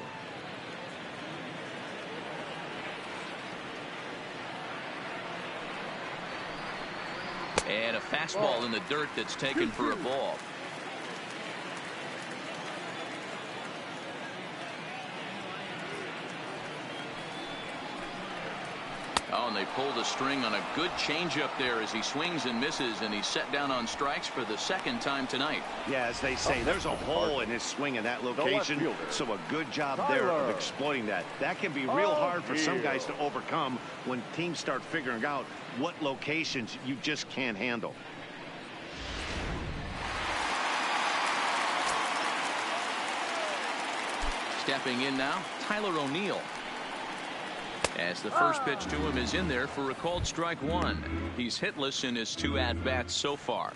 And a fastball in the dirt that's taken for a ball. Oh, and they pull the string on a good changeup there as he swings and misses, and he's set down on strikes for the 2nd time tonight. Yeah, as they say, there's a hole in his swing in that location, so a good job there of exploiting that. That can be real hard for some guys to overcome when teams start figuring out what locations you just can't handle. Stepping in now, Tyler O'Neill. As the first pitch to him is in there for a called strike 1. He's hitless in his 2 at-bats so far.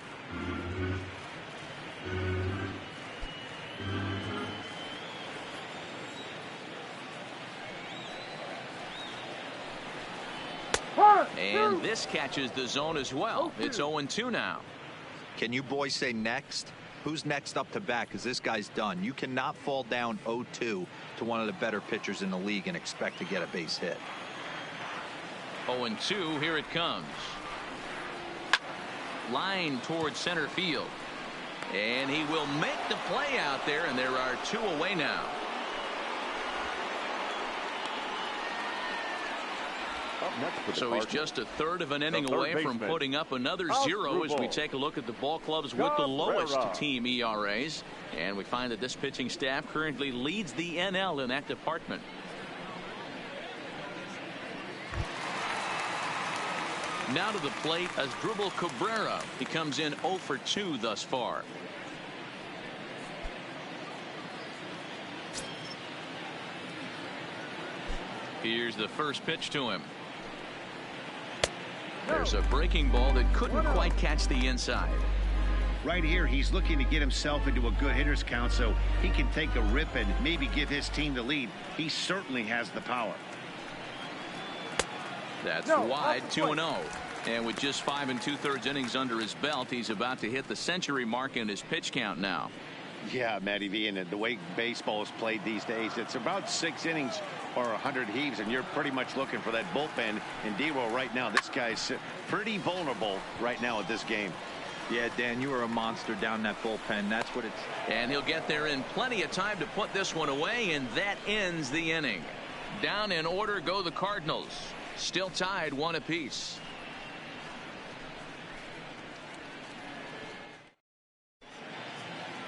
And this catches the zone as well. It's 0-2 now. Can you boys say next? Who's next up to bat? Because this guy's done. You cannot fall down 0-2 to one of the better pitchers in the league and expect to get a base hit. 0-2. Here it comes. Line towards center field. And he will make the play out there, and there are 2 away now. So he's just a third of an inning away from putting up another 0 as we take a look at the ball clubs with the lowest team ERAs. And we find that this pitching staff currently leads the NL in that department. Now to the plate as Asdrubal Cabrera. He comes in 0 for 2 thus far. Here's the first pitch to him. There's a breaking ball that couldn't quite catch the inside. Right here, he's looking to get himself into a good hitter's count so he can take a rip and maybe give his team the lead. He certainly has the power. That's wide, 2-0. And with just 5 2/3 innings under his belt, he's about to hit the century mark in his pitch count now. Yeah, Matty V, and the way baseball is played these days, it's about 6 innings or 100 heaves, and you're pretty much looking for that bullpen. And D-Roll right now, this guy's pretty vulnerable right now at this game. Yeah, Dan, you are a monster down that bullpen. That's what it's. And he'll get there in plenty of time to put this one away, and that ends the inning. Down in order go the Cardinals. Still tied 1 apiece.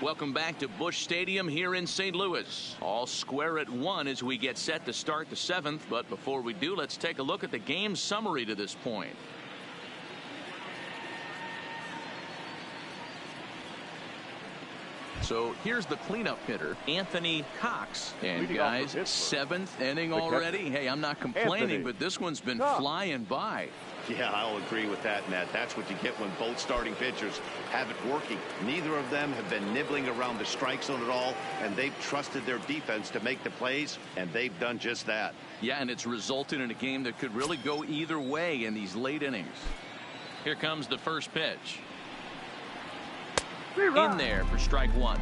Welcome back to Busch Stadium here in St. Louis. All square at 1 as we get set to start the 7th. But before we do, let's take a look at the game summary to this point. So here's the cleanup hitter, Anthony Cox. And guys, 7th inning already. Hey, I'm not complaining, but this one's been flying by. Yeah, I'll agree with that, Matt. That's what you get when both starting pitchers have it working. Neither of them have been nibbling around the strike zone at all, and they've trusted their defense to make the plays, and they've done just that. Yeah, and it's resulted in a game that could really go either way in these late innings. Here comes the first pitch. In there for strike 1.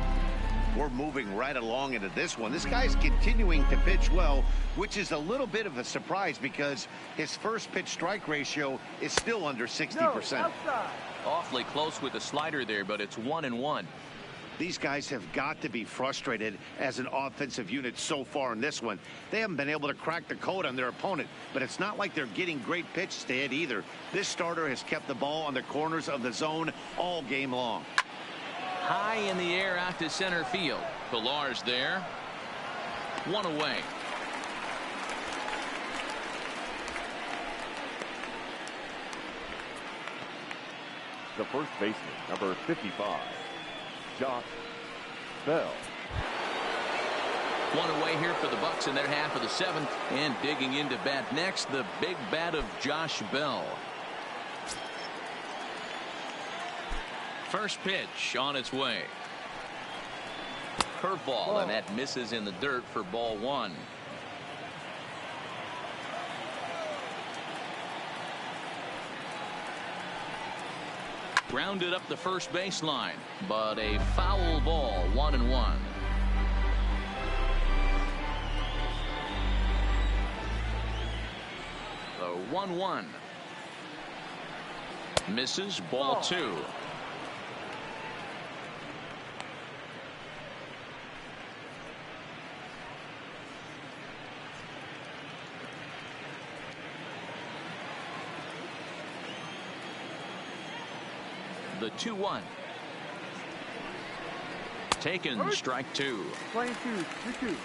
We're moving right along into this one. This guy's continuing to pitch well, which is a little bit of a surprise because his first pitch strike ratio is still under 60%. Awfully close with the slider there, but it's 1-1. These guys have got to be frustrated as an offensive unit so far in this one. They haven't been able to crack the code on their opponent, but it's not like they're getting great pitches to hit either. This starter has kept the ball on the corners of the zone all game long. High in the air out to center field. Pillar's there. 1 away. The first baseman, number 55, Josh Bell. 1 away here for the Bucks in their half of the 7th. And digging into bat next, the big bat of Josh Bell. First pitch on its way. Curveball, and that misses in the dirt for ball 1. Grounded up the first baseline, but a foul ball, 1-1. The 1-1. Misses, ball 2. The 2-1. Taken, strike 2. Playing 2.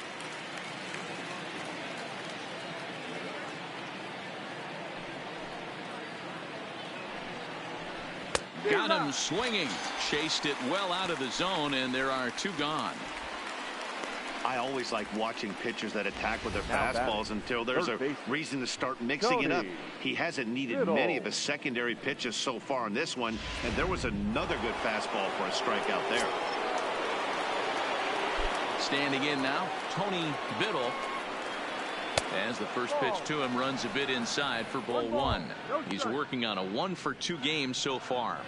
Got him swinging. Chased it well out of the zone, and there are 2 gone. I always like watching pitchers that attack with their fastballs until there's a reason to start mixing it up. He hasn't needed many of his secondary pitches so far in this one, and there was another good fastball for a strikeout there. Standing in now, Tony Biddle. As the first pitch to him runs a bit inside for ball 1. He's working on a 1-for-2 game so far.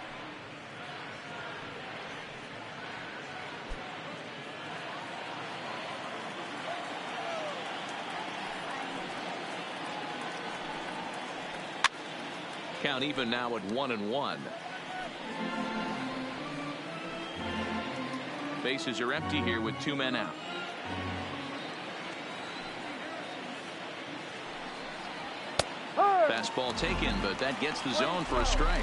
Count even now at 1-1. Bases are empty here with 2 men out. Fastball taken, but that gets the zone for a strike.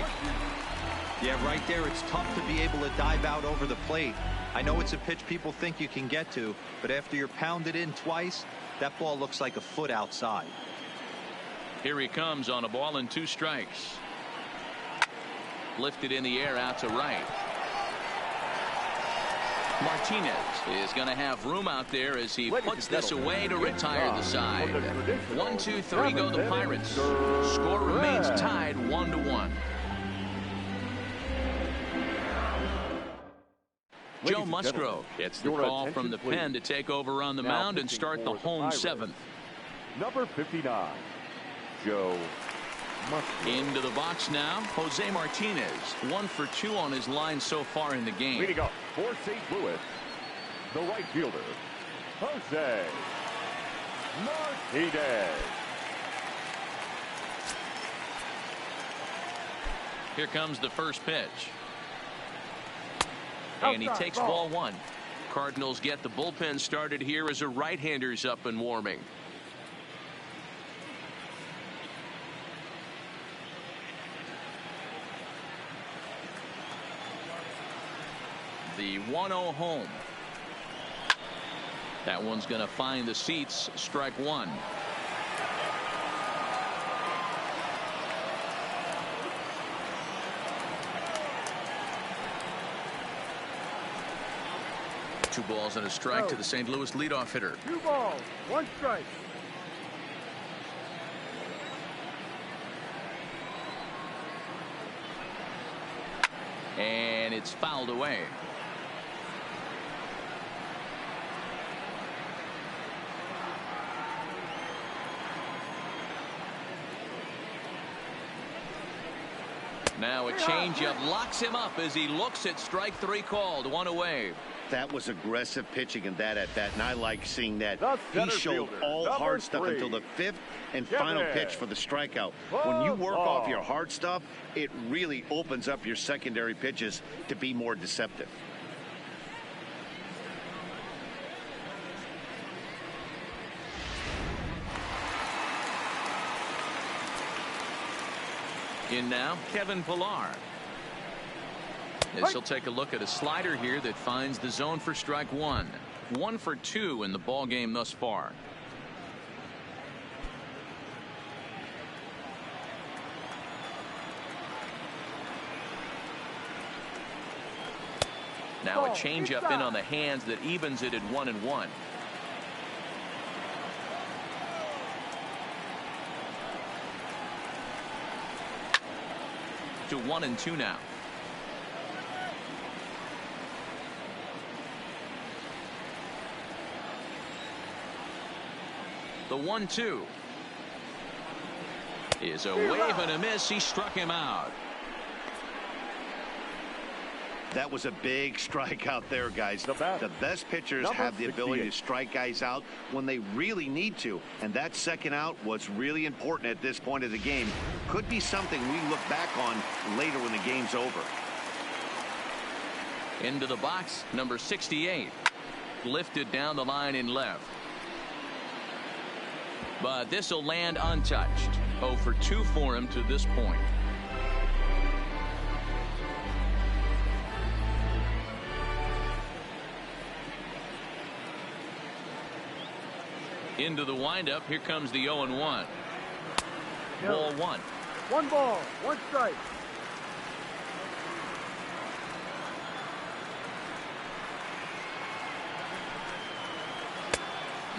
Yeah, right there, it's tough to be able to dive out over the plate. I know it's a pitch people think you can get to, but after you're pounded in twice, that ball looks like a foot outside. Here he comes on a ball and 2 strikes. Lifted in the air out to right. Martinez is going to have room out there as he puts this away to retire the side. 1, 2, 3 go the Pirates. Score remains tied 1-1. Joe Musgrove gets the call from the pen to take over on the mound and start the home 7th. Number 59, Joe Musgrove. Into the box now, Jose Martinez. 1 for 2 on his line so far in the game. Leading up for St. Louis, the right fielder, Jose Martinez. Here comes the first pitch. And he takes ball one. Cardinals get the bullpen started here as a right-hander's up and warming. The 1-0 home. That one's going to find the seats. Strike one. Two balls and a strike to the St. Louis leadoff hitter. 2 balls, 1 strike. And it's fouled away. Now a changeup locks him up as he looks at strike three called. One away. That was aggressive pitching in that at bat, and I like seeing that. The He showed fielder, all number hard stuff 3. until the 5th and final pitch for the strikeout. When you work off your hard stuff, it really opens up your secondary pitches to be more deceptive. In now, Kevin Pillar. As he'll take a look at a slider here that finds the zone for strike one. 1 for 2 in the ball game thus far. Now a changeup in on the hands that evens it at 1-1. To 1-2 now. The 1-2 is a wave and a miss. He struck him out. That was a big strikeout there, guys. The best pitchers have the ability to strike guys out when they really need to, and that second out was really important at this point of the game. Could be something we look back on later when the game's over. Into the box, number 68. Lifted down the line in left. But this will land untouched. 0 for 2 for him to this point. Into the windup. Here comes the 0-1. Ball 1. 1 ball, 1 strike.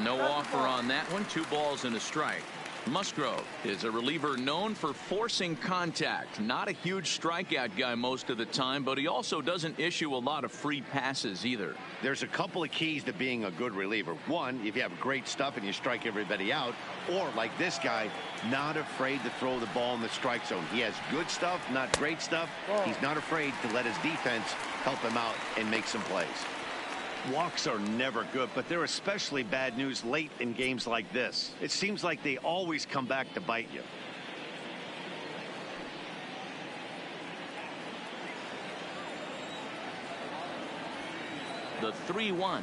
No offer on that one. 2 balls and a strike. Musgrove is a reliever known for forcing contact. Not a huge strikeout guy most of the time, but he also doesn't issue a lot of free passes either. There's a couple of keys to being a good reliever. One, if you have great stuff and you strike everybody out, or like this guy, not afraid to throw the ball in the strike zone. He has good stuff, not great stuff. He's not afraid to let his defense help him out and make some plays. Walks are never good, but they're especially bad news late in games like this. It seems like they always come back to bite you. The 3-1.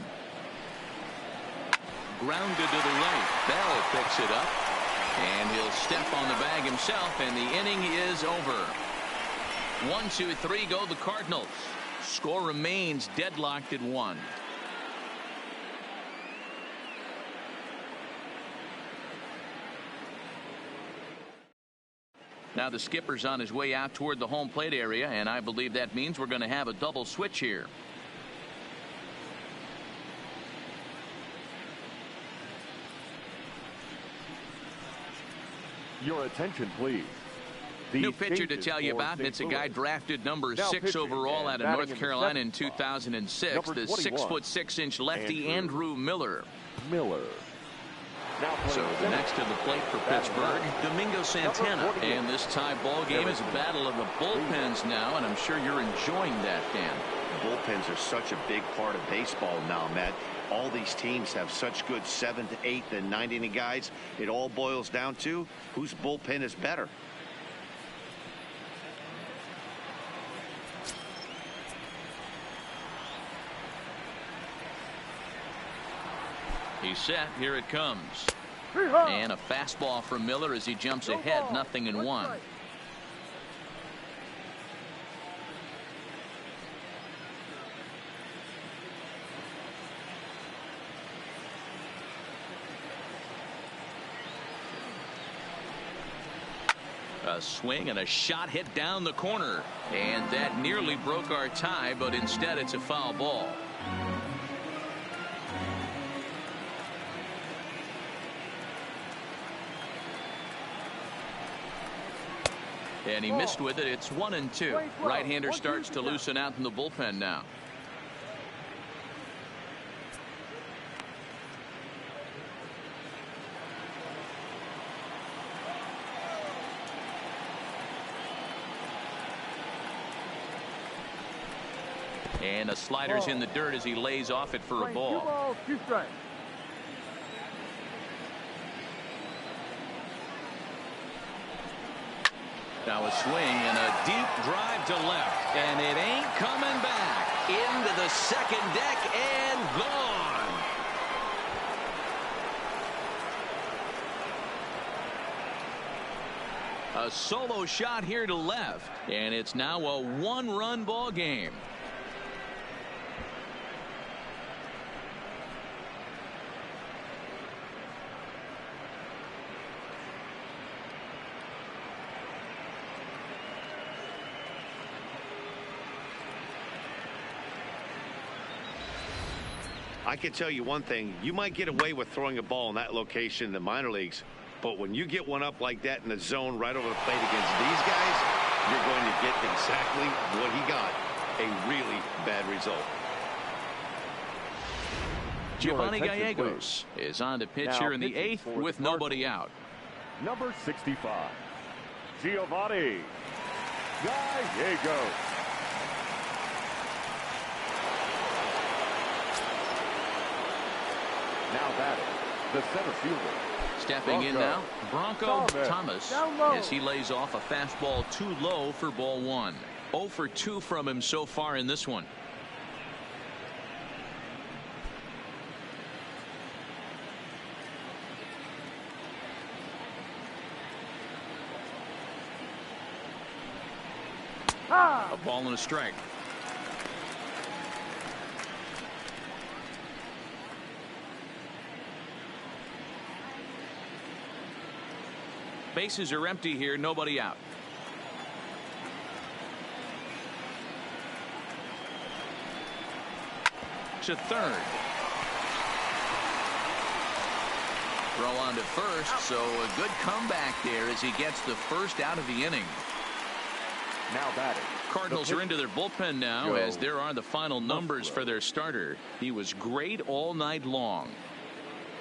Grounded to the right. Bell picks it up, and he'll step on the bag himself, and the inning is over. 1, 2, 3 go the Cardinals. Score remains deadlocked at 1. Now the skipper's on his way out toward the home plate area, and I believe that means we're going to have a double switch here. Your attention, please. New pitcher to tell you about, and it's a guy drafted number 6 overall out of North Carolina in 2006. The 6'6" lefty Andrew Miller. So the next to the plate for Pittsburgh, Domingo Santana. And this tie ball game is a battle of the bullpens now, and I'm sure you're enjoying that, Dan. Bullpens are such a big part of baseball now, Matt. All these teams have such good 7th, 8th, and 9th inning guys. It all boils down to whose bullpen is better. He's set. Here it comes. Three-hop. And a fastball from Miller as he jumps No ahead, ball. 0-1. Strike. A swing and a shot hit down the corner, and that nearly broke our tie, but instead it's a foul ball. And he missed with it. It's 1-2. Right-hander starts to loosen out in the bullpen now. And a slider's in the dirt as he lays off it for a ball. 2 balls, 2 strikes. Now a swing and a deep drive to left, and it ain't coming back. Into the second deck and gone. A solo shot here to left, and it's now a 1-run ball game. I can tell you one thing. You might get away with throwing a ball in that location in the minor leagues, but when you get one up like that in the zone right over the plate against these guys, you're going to get exactly what he got, a really bad result. Giovanni Gallegos is on to pitch here in the 8th with nobody out. Number 65, Giovanni Gallegos. Now batting, the center fielder. Stepping in now, Bronco Thomas, Down low. as he lays off a fastball too low for ball 1. 0 for 2 from him so far in this one. A ball and a strike. Bases are empty here, nobody out. To third. Throw on to first, so a good comeback there as he gets the first out of the inning. Now batting. Cardinals are into their bullpen now, as there are the final numbers for their starter. He was great all night long.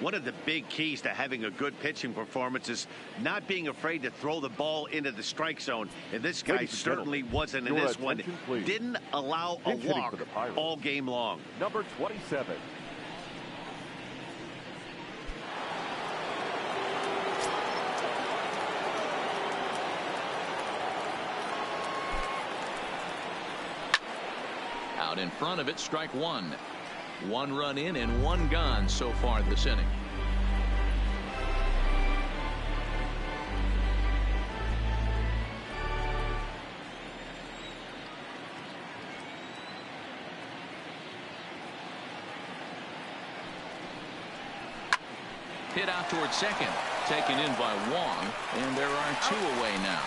One of the big keys to having a good pitching performance is not being afraid to throw the ball into the strike zone. And this guy certainly wasn't in this one. Didn't allow a walk all game long. Number 27. Out in front of it, strike 1. 1 run in and 1 gone so far this inning. Hit out towards second, taken in by Wong, and there are 2 away now.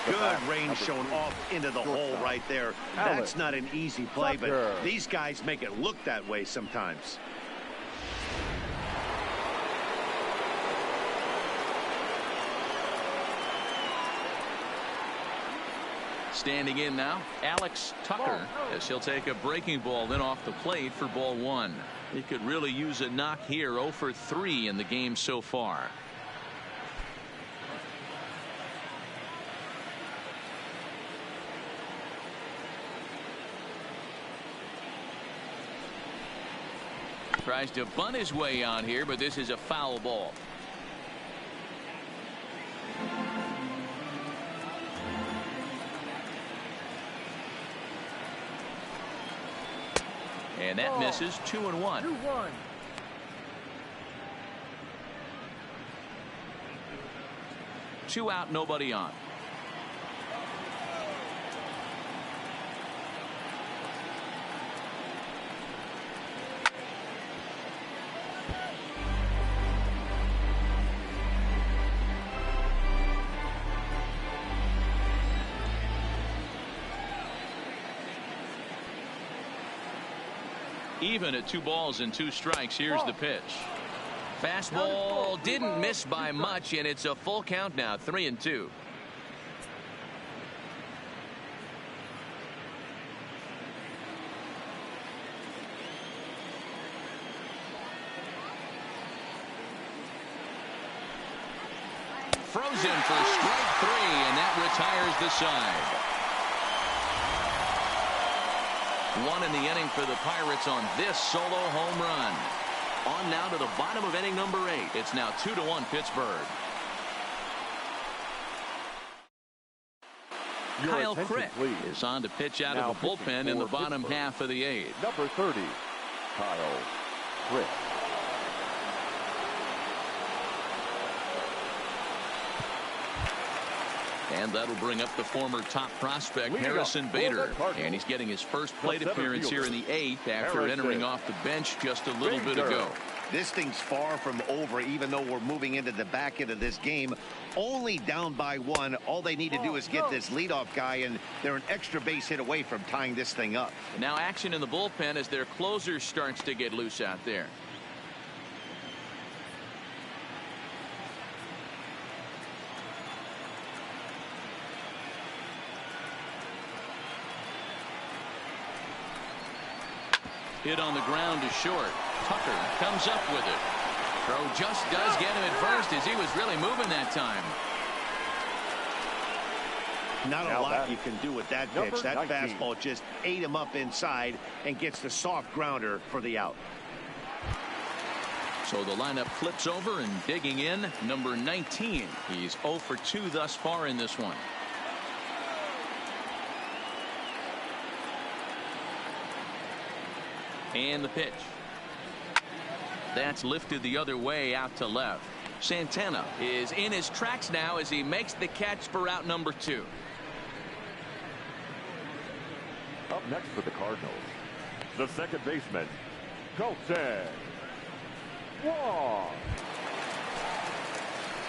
Good range shown off into the hole right there. That's not an easy play, but these guys make it look that way sometimes. Standing in now, Alex Tucker, as he'll take a breaking ball in off the plate for ball 1. He could really use a knock here. 0 for 3 in the game so far. Tries to bunt his way on here, but this is a foul ball. And that misses 2-1. 2-1. Two out, nobody on. Even at 2 balls and 2 strikes. Here's the pitch. Fastball didn't miss by much, and it's a full count now, 3-2. Frozen for strike 3, and that retires the side. 1 in the inning for the Pirates on this solo home run. On now to the bottom of inning number 8. It's now 2-1 Pittsburgh. Kyle Crick is on to pitch out Now of the bullpen in the bottom half of the 8th. Number 30, Kyle Crick. And that'll bring up the former top prospect Harrison Bader. And he's getting his first plate appearance here in the 8th after entering off the bench just a little bit ago. This thing's far from over, even though we're moving into the back end of this game. Only down by 1. All they need to do is get this leadoff guy, and they're an extra base hit away from tying this thing up. Now action in the bullpen as their closer starts to get loose out there. Hit on the ground to short. Tucker comes up with it. Throw just does get him at first as he was really moving that time. Not a lot you can do with that pitch. That fastball just ate him up inside and gets the soft grounder for the out. So the lineup flips over, and digging in, number 19. He's 0 for 2 thus far in this one. And the pitch. That's lifted the other way out to left. Santana is in his tracks now as he makes the catch for out number 2. Up next for the Cardinals, the second baseman, Colton Wong.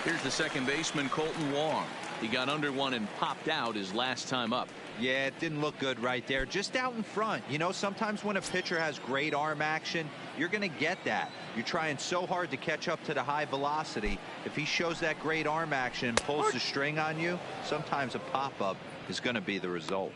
Here's the second baseman, Colton Wong. He got under one and popped out his last time up. Yeah, it didn't look good right there. Just out in front. You know, sometimes when a pitcher has great arm action, you're going to get that. You're trying so hard to catch up to the high velocity. If he shows that great arm action and pulls the string on you, sometimes a pop-up is going to be the result.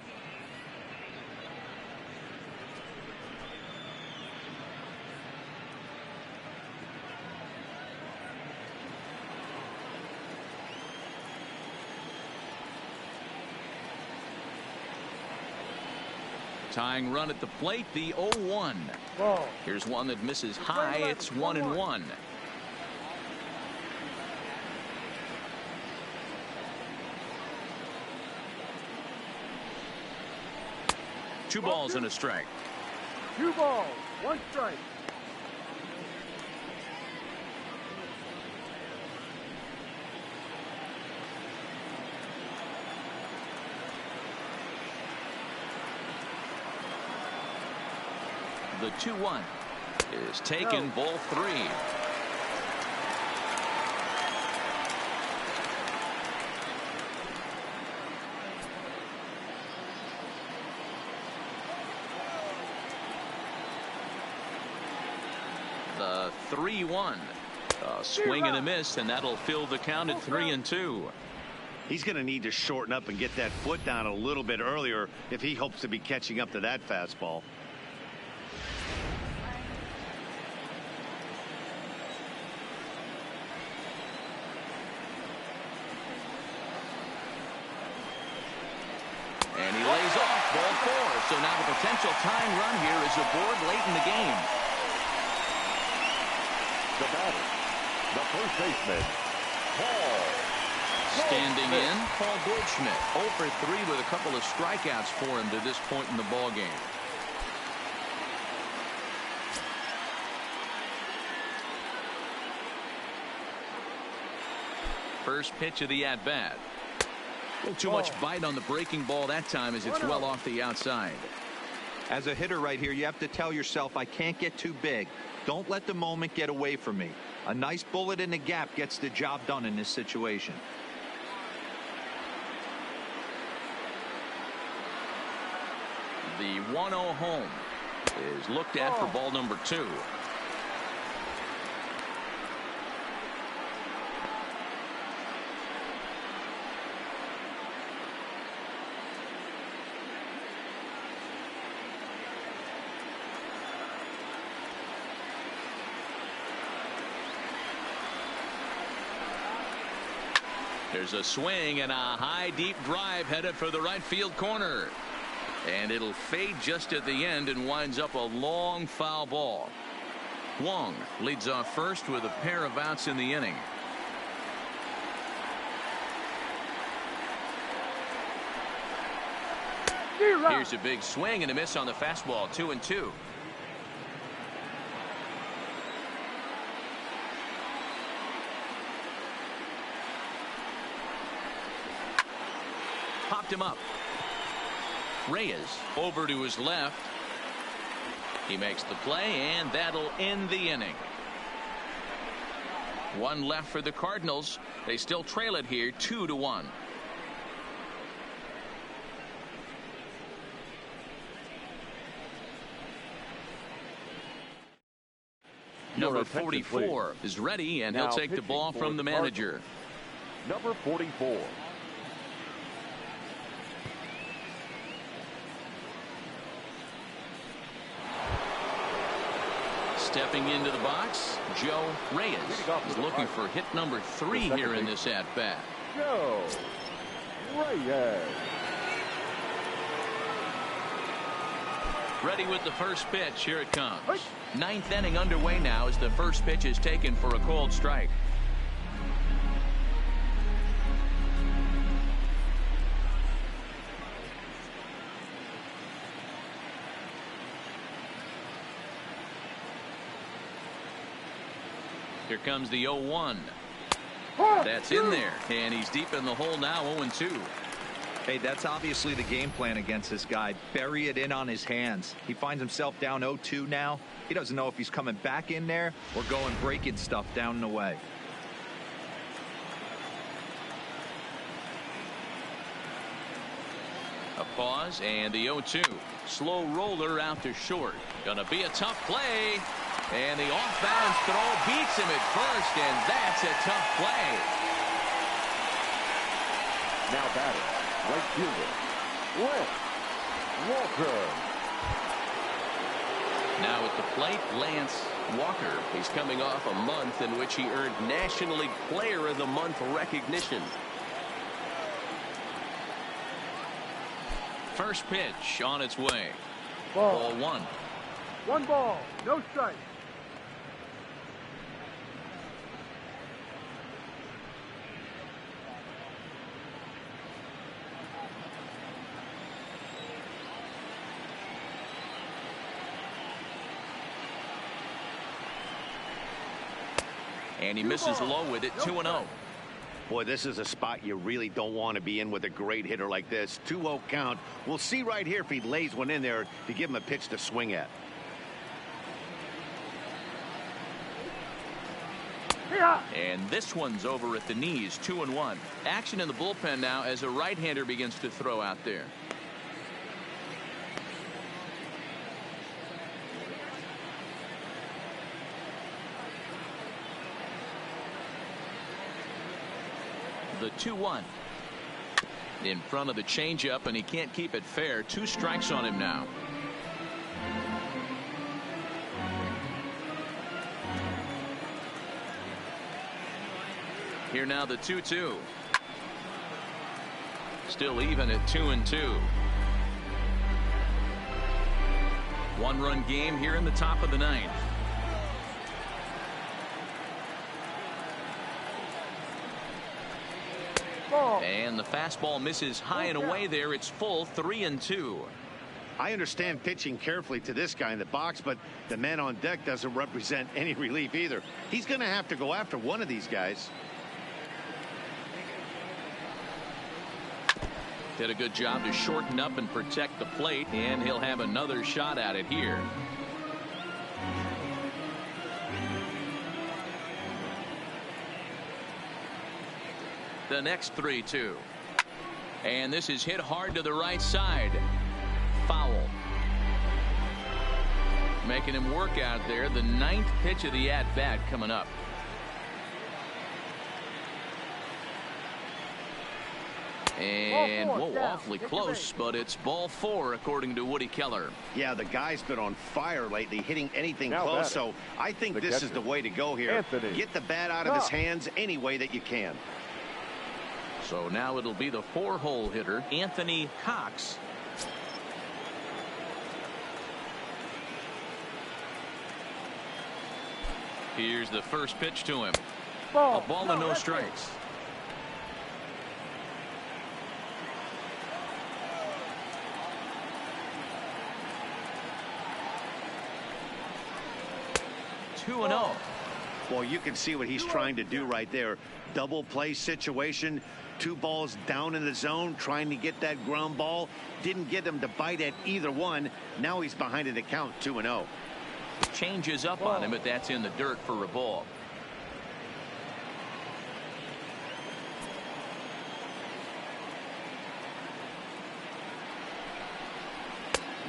Tying run at the plate, the 0-1. Here's one that misses high. It's 1-1. Two balls and a strike. 2 balls, 1 strike. The 2-1 is taken, ball 3. The 3-1. A swing and a miss, and that'll fill the count at 3-2. He's going to need to shorten up and get that foot down a little bit earlier if he hopes to be catching up to that fastball. And he lays off, ball 4. So now the potential tying run here is aboard late in the game. The batter, the first baseman, Paul. Standing in, Paul Goldschmidt. 0 for 3 with a couple of strikeouts for him to this point in the ball game. First pitch of the at-bat. A little too much bite on the breaking ball that time as it's well off the outside. As a hitter right here, you have to tell yourself, I can't get too big. Don't let the moment get away from me. A nice bullet in the gap gets the job done in this situation. The 1-0 home is looked at for ball number 2. There's a swing and a high deep drive headed for the right field corner. And it'll fade just at the end and winds up a long foul ball. Wong leads off first with a pair of outs in the inning. Here's a big swing and a miss on the fastball. 2-2. Popped him up. Reyes over to his left. He makes the play, and that'll end the inning. One left for the Cardinals. They still trail it here 2-1. Number 44 is ready, and he'll take the ball from the manager. Number 44. Stepping into the box, Joe Reyes is looking for hit number 3 here in this at-bat. Joe Reyes. Ready with the first pitch. Here it comes. 9th inning underway now as the first pitch is taken for a cold strike. Here comes the 0-1. That's in there, and he's deep in the hole now. 0-2. Hey, that's obviously the game plan against this guy. Bury it in on his hands. He finds himself down 0-2 now. He doesn't know if he's coming back in there or going breaking stuff down and away. A pause and the 0-2. Slow roller out to short. Gonna be a tough play. And the off-balance throw beats him at first, and that's a tough play. Now batting, right fielder, Wes Walker. Now at the plate, Lance Walker. He's coming off a month in which he earned National League Player of the Month recognition. First pitch on its way. Ball 1. 1 ball, no strike. And he misses low with it. 2-0. Boy, this is a spot you really don't want to be in with a great hitter like this. 2-0 count. We'll see right here if he lays one in there to give him a pitch to swing at. And this one's over at the knees. 2-1. Action in the bullpen now as a right-hander begins to throw out there. The 2-1 in front of the changeup, and he can't keep it fair. 2 strikes on him now. Here now the 2-2. Still even at 2-2. 1-run game here in the top of the 9th. And the fastball misses high and away there. It's full. 3-2. I understand pitching carefully to this guy in the box, but the man on deck doesn't represent any relief either. He's going to have to go after one of these guys. Did a good job to shorten up and protect the plate, and he'll have another shot at it here. The next 3-2. And this is hit hard to the right side. Foul. Making him work out there. The 9th pitch of the at-bat coming up. And whoa, awfully close, but it's ball 4 according to Woody Keller. Yeah, the guy's been on fire lately, hitting anything close, so I think this is the way to go here. Anthony. Get the bat out of his hands any way that you can. So now it'll be the 4-hole hitter, Anthony Cox. Here's the first pitch to him. A ball and no strikes. Two and 0. Well, you can see what he's trying to do right there. Double play situation. 2 balls down in the zone, trying to get that ground ball. Didn't get him to bite at either one. Now he's behind in the count, 2-0. Changes up on him, but that's in the dirt for a ball.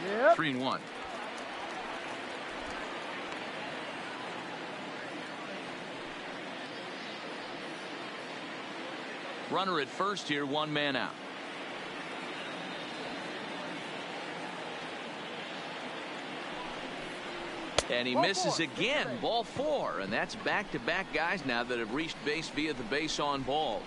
Yep. 3-1. Runner at first here, 1 man out. And he misses again. Ball 4, and that's back-to-back guys now that have reached base via the base on balls.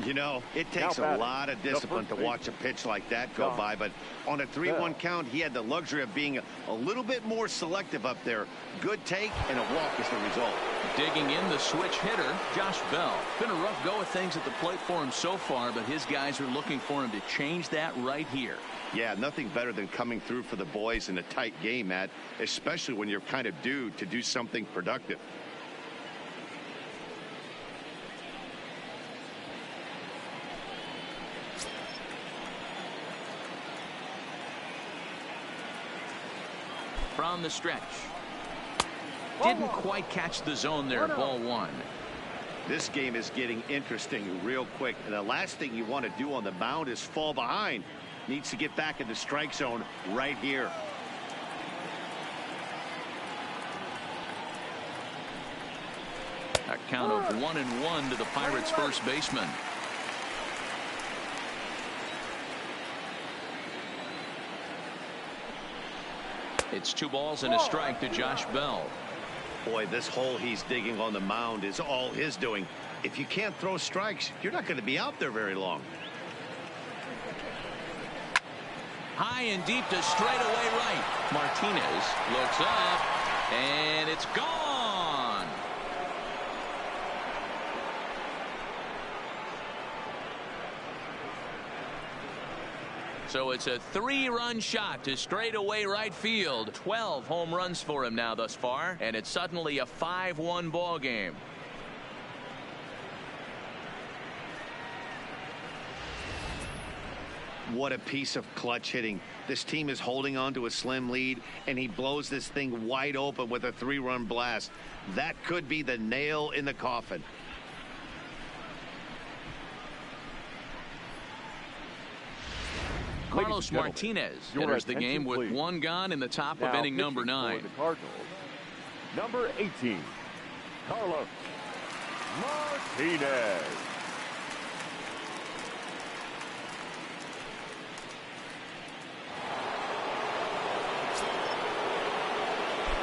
You know, it takes a lot of discipline to watch a pitch like that go by, but on a 3-1 count, he had the luxury of being a little bit more selective up there. Good take, and a walk is the result. Digging in, the switch hitter, Josh Bell. Been a rough go of things at the plate for him so far, but his guys are looking for him to change that right here. Yeah, nothing better than coming through for the boys in a tight game, Matt, especially when you're kind of due to do something productive. From the stretch. Didn't quite catch the zone there. Ball 1. This game is getting interesting real quick, and the last thing you want to do on the mound is fall behind. Needs to get back in the strike zone right here. A count of 1-1 to the Pirates' first baseman. It's 2 balls and a strike to Josh Bell. Boy, this hole he's digging on the mound is all his doing. If you can't throw strikes, you're not going to be out there very long. High and deep to straightaway right. Martinez looks up, and it's gone. So it's a 3-run shot to straightaway right field. 12 home runs for him now thus far, and it's suddenly a 5-1 ball game. What a piece of clutch hitting. This team is holding on to a slim lead, and he blows this thing wide open with a 3-run blast. That could be the nail in the coffin. Carlos Martinez enters the game with 1 gone in the top of inning number 9. The Cardinals, number 18, Carlos Martinez.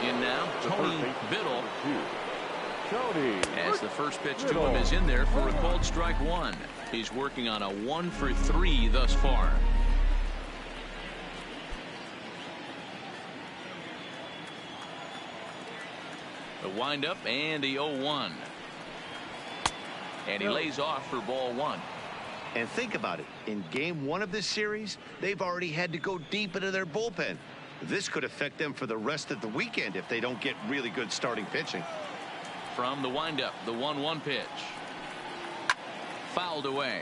In now, Tony Biddle. As the first pitch to him is in there for a called strike 1. He's working on a 1-for-3 thus far. The windup and the 0-1. And he lays off for ball 1. And think about it. In game 1 of this series, they've already had to go deep into their bullpen. This could affect them for the rest of the weekend if they don't get really good starting pitching. From the windup, the 1-1 pitch. Fouled away.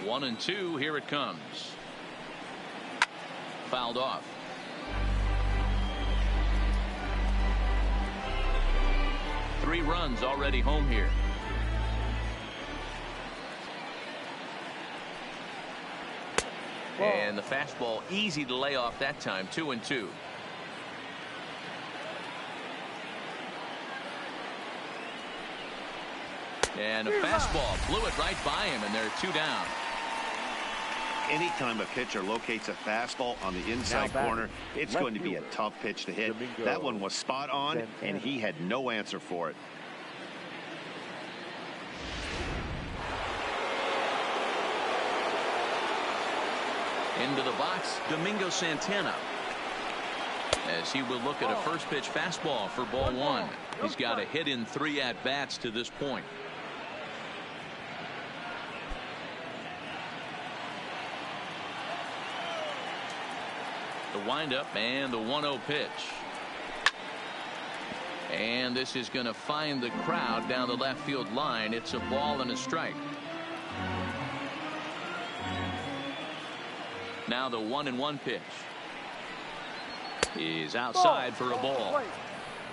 1-2. Here it comes. Fouled off. Three runs already home here. And the fastball easy to lay off that time. 2-2. And a fastball blew it right by him, and they're 2 down. Anytime a pitcher locates a fastball on the inside corner, it's going to be a tough pitch to hit. That one was spot on, and he had no answer for it. Into the box, Domingo Santana, as he will look at a first pitch fastball for ball 1. He's got a hit in 3 at-bats to this point. The windup and the 1-0 pitch. And this is going to find the crowd down the left field line. It's a ball and a strike. Now the 1-1 pitch. He's outside for a ball.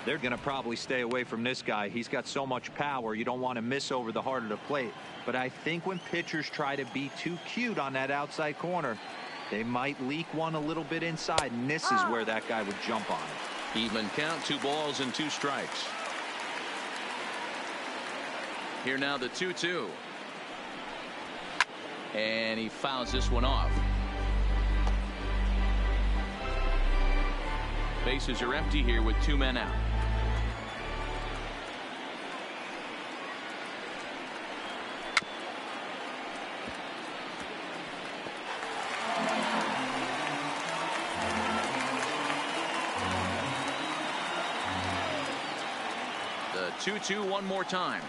They're going to probably stay away from this guy. He's got so much power. You don't want to miss over the heart of the plate. But I think when pitchers try to be too cute on that outside corner, they might leak one a little bit inside, and this is where that guy would jump on it. Even count, 2 balls and 2 strikes. Here now the 2-2. And he fouls this one off. Bases are empty here with 2 men out. The 2-2 one more time.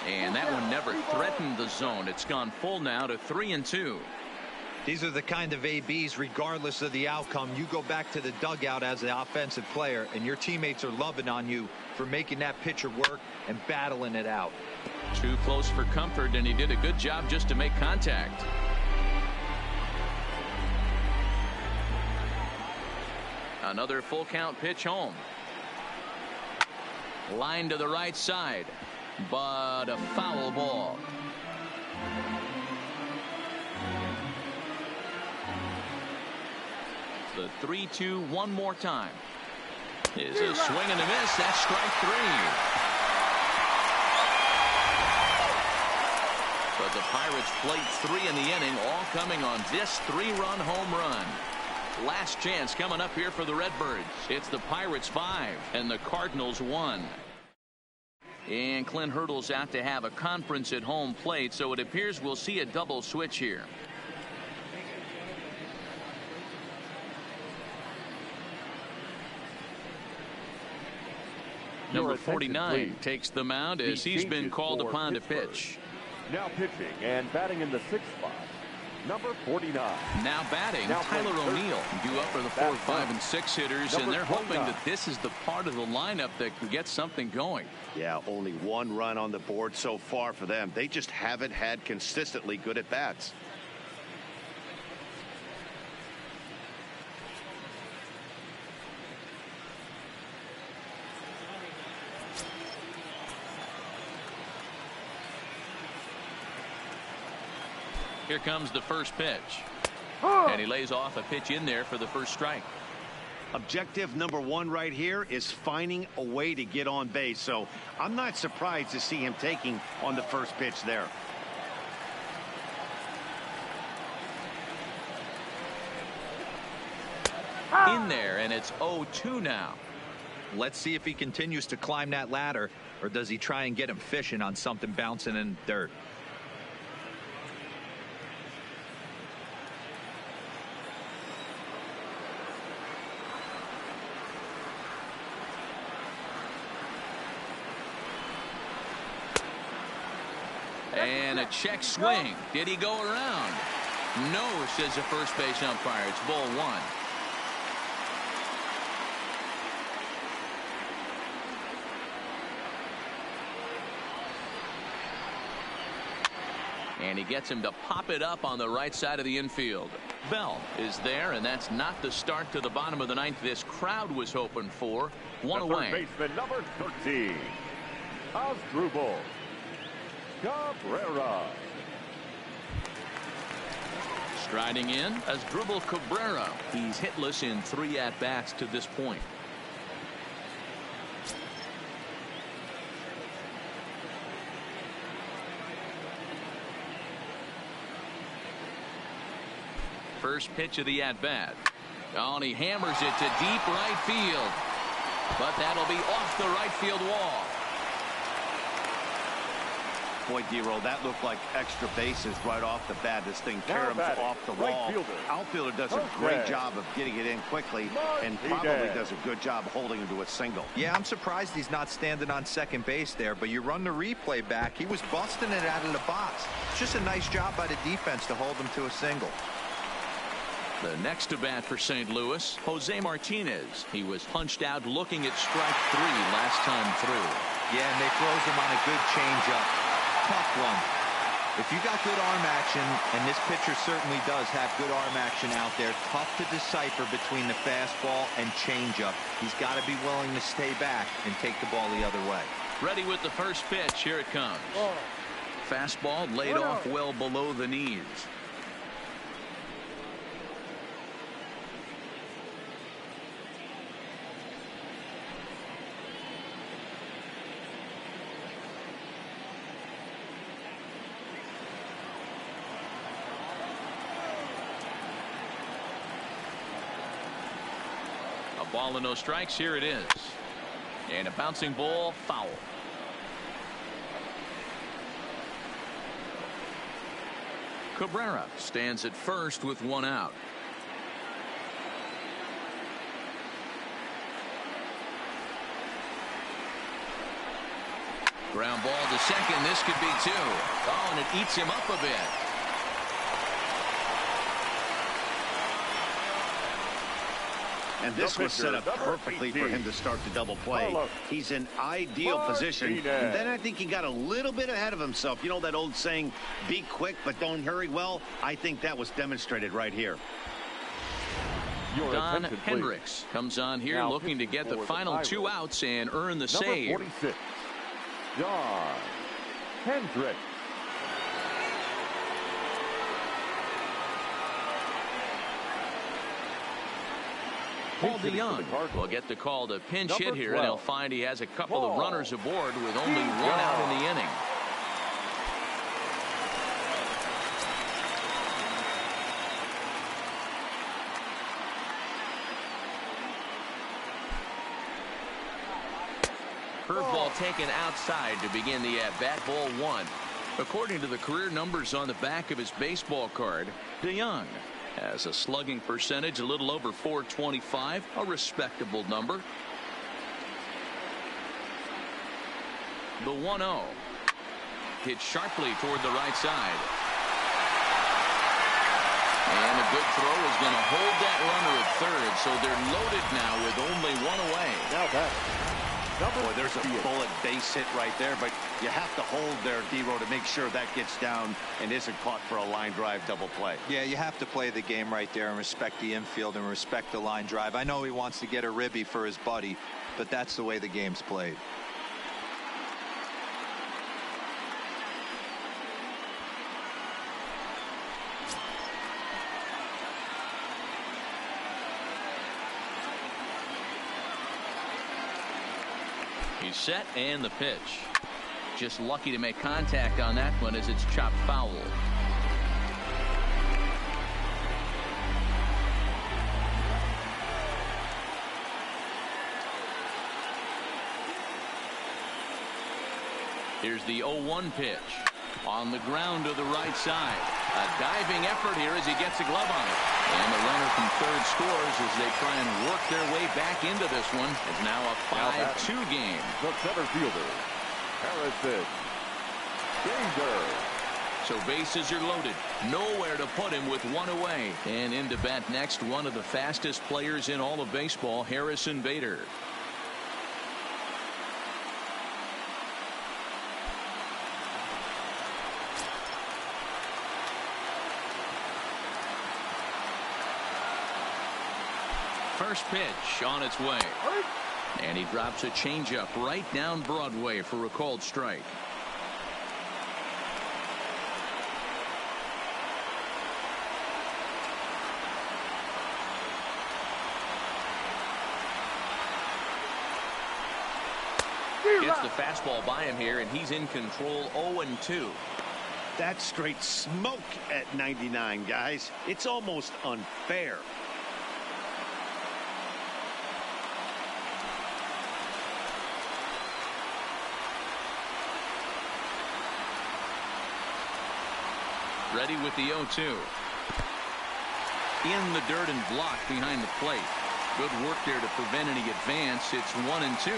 And that one never threatened the zone. It's gone full now to 3-2. These are the kind of ABs, regardless of the outcome, you go back to the dugout as the offensive player, and your teammates are loving on you for making that pitcher work and battling it out. Too close for comfort, and he did a good job just to make contact. Another full count pitch home. Line to the right side, but a foul ball. The 3-2 one more time. Is a swing and a miss. That's strike 3. But the Pirates played 3 in the inning, all coming on this 3-run home run. Last chance coming up here for the Redbirds. It's the Pirates 5 and the Cardinals 1. And Clint Hurdle's out to have a conference at home plate, so it appears we'll see a double switch here. Number 49 takes the mound as he's been called upon to pitch. Now pitching and batting in the 6th spot, number 49. Now batting, Tyler O'Neill, due up for the 4, 5, and 6 hitters, and they're hoping that this is the part of the lineup that can get something going. Yeah, only 1 run on the board so far for them. They just haven't had consistently good at bats. Here comes the first pitch. And he lays off a pitch in there for the first strike. Objective number 1 right here is finding a way to get on base. So I'm not surprised to see him taking on the first pitch there. In there, and it's 0-2 now. Let's see if he continues to climb that ladder, or does he try and get him fishing on something bouncing in dirt. And a check swing. Did he go around? No, says the first base umpire. It's ball 1. And he gets him to pop it up on the right side of the infield. Bell is there, and that's not the start to the bottom of the ninth this crowd was hoping for. One away. Third baseman, number 13, Asdrubal Cabrera. Striding in, Asdrubal Cabrera. He's hitless in 3 at-bats to this point. First pitch of the at-bat. Oh, and he hammers it to deep right field. But that'll be off the right field wall. Boy, D-Roll, that looked like extra bases right off the bat. This thing caroms off the wall. Outfielder does a great job of getting it in quickly and probably does a good job holding him to a single. Yeah, I'm surprised he's not standing on second base there, but you run the replay back. He was busting it out of the box. It's just a nice job by the defense to hold him to a single. The next to bat for St. Louis, Jose Martinez. He was punched out looking at strike 3 last time through. Yeah, and they throws him on a good changeup. Tough one. If you got good arm action, and this pitcher certainly does have good arm action out there, tough to decipher between the fastball and changeup. He's got to be willing to stay back and take the ball the other way. Ready with the first pitch. Here it comes. Fastball laid off well below the knees. Ball and no strikes. Here it is. And a bouncing ball, foul. Cabrera stands at first with 1 out. Ground ball to second. This could be 2. Oh, and it eats him up a bit. And this was set up perfectly for him to start the double play. He's in ideal position. And then I think he got a little bit ahead of himself. You know that old saying, be quick but don't hurry? Well, I think that was demonstrated right here. Don Hendricks comes on here looking to get the final 2 outs and earn the save. Number 46, Don Hendricks. Paul DeYoung will get the call to pinch hit here, and he'll find he has a couple of runners aboard with only 1 out in the inning. Curveball taken outside to begin the at-bat. Ball 1. According to the career numbers on the back of his baseball card, DeYoung has a slugging percentage a little over .425, a respectable number. The 1-0 hit sharply toward the right side. And a good throw is going to hold that runner at third, so they're loaded now with only 1 away. Now that. Boy, there's a bullet base hit right there, but you have to hold there, D-Row, to make sure that gets down and isn't caught for a line drive double play. Yeah, you have to play the game right there and respect the infield and respect the line drive. I know he wants to get a ribby for his buddy, but that's the way the game's played. He's set, and the pitch. Just lucky to make contact on that one as it's chopped foul. Here's the 0-1 pitch. On the ground to the right side. A diving effort here as he gets a glove on it. And the runner from third scores as they try and work their way back into this one. It's now a 5-2 game. The center fielder, Harrison Danger. So bases are loaded. Nowhere to put him with 1 away. And into bat next, one of the fastest players in all of baseball, Harrison Bader. first pitch on its way. And he drops a changeup right down Broadway for a called strike. Gets the fastball by him here, and he's in control. 0-2. That's straight smoke at 99, guys. It's almost unfair. Ready with the 0-2. In the dirt and blocked behind the plate. Good work there to prevent any advance. It's 1-2.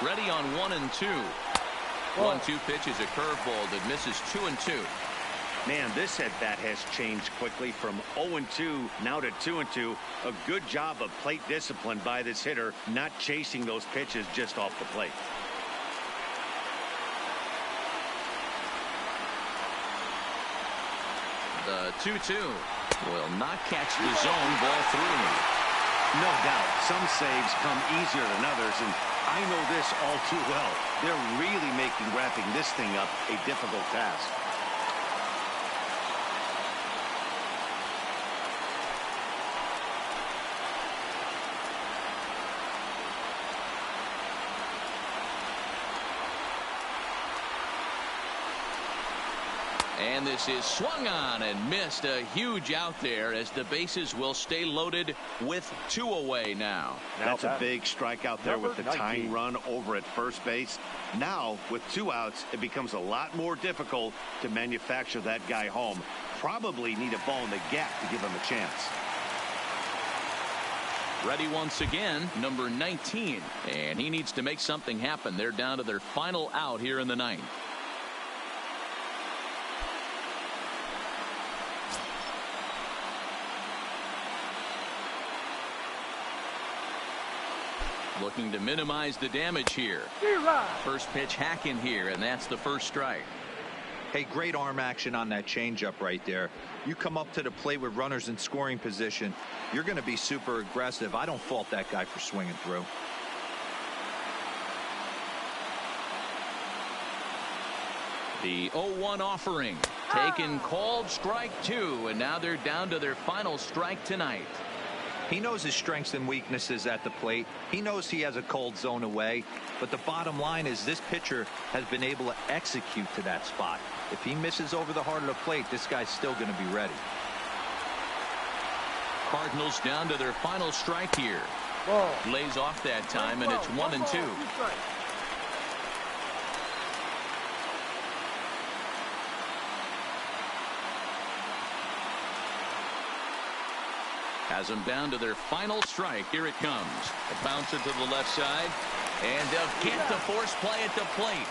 Ready on 1-2. 1-2 pitch is a curveball that misses 2-2. Man, this at-bat has changed quickly from 0-2 now to 2-2. A good job of plate discipline by this hitter, not chasing those pitches just off the plate. The 2-2 will not catch the zone. Ball 3. No doubt, some saves come easier than others, and I know this all too well. They're really making wrapping this thing up a difficult task. And this is swung on and missed. A huge out there as the bases will stay loaded with 2 away now. That's a big strike out there with the tying run over at first base. Now, with 2 outs, it becomes a lot more difficult to manufacture that guy home. Probably need a ball in the gap to give him a chance. Ready once again, number 19. And he needs to make something happen. They're down to their final out here in the 9th. Looking to minimize the damage here. First pitch hack in here, and that's the first strike. Hey, great arm action on that changeup right there. You come up to the plate with runners in scoring position, you're going to be super aggressive. I don't fault that guy for swinging through. The 0-1 offering taken, called strike 2, and now they're down to their final strike tonight. He knows his strengths and weaknesses at the plate. He knows he has a cold zone away. But the bottom line is this pitcher has been able to execute to that spot. If he misses over the heart of the plate, this guy's still going to be ready. Cardinals down to their final strike here. Lays off that time, and it's 1-2. Has them down to their final strike. Here it comes. A bouncer to the left side. And they'll get the force play at the plate.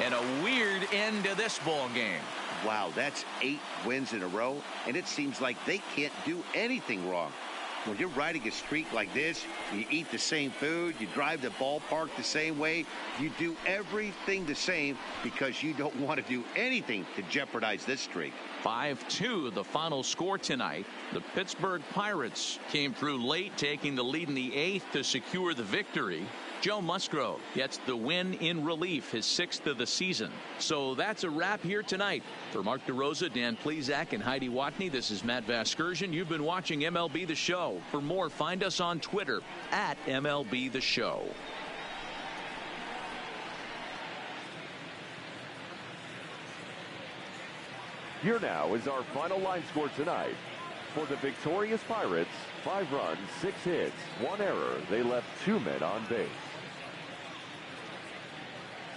And a weird end to this ball game. Wow, that's 8 wins in a row, and it seems like they can't do anything wrong. When you're riding a streak like this, you eat the same food, you drive the ballpark the same way, you do everything the same because you don't want to do anything to jeopardize this streak. 5-2 the final score tonight. The Pittsburgh Pirates came through late, taking the lead in the 8th to secure the victory. Joe Musgrove gets the win in relief, his 6th of the season. So that's a wrap here tonight. For Mark DeRosa, Dan Plesac, and Heidi Watney, this is Matt Vasgersian. You've been watching MLB The Show. For more, find us on Twitter at MLB The Show. Here now is our final line score tonight. For the victorious Pirates, 5 runs, 6 hits, 1 error. They left 2 men on base.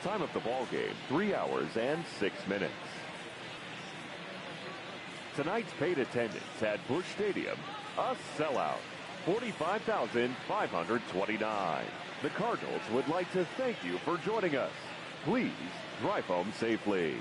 Time of the ball game, 3 hours and 6 minutes. Tonight's paid attendance at Busch Stadium, a sellout, 45,529. The Cardinals would like to thank you for joining us. Please drive home safely.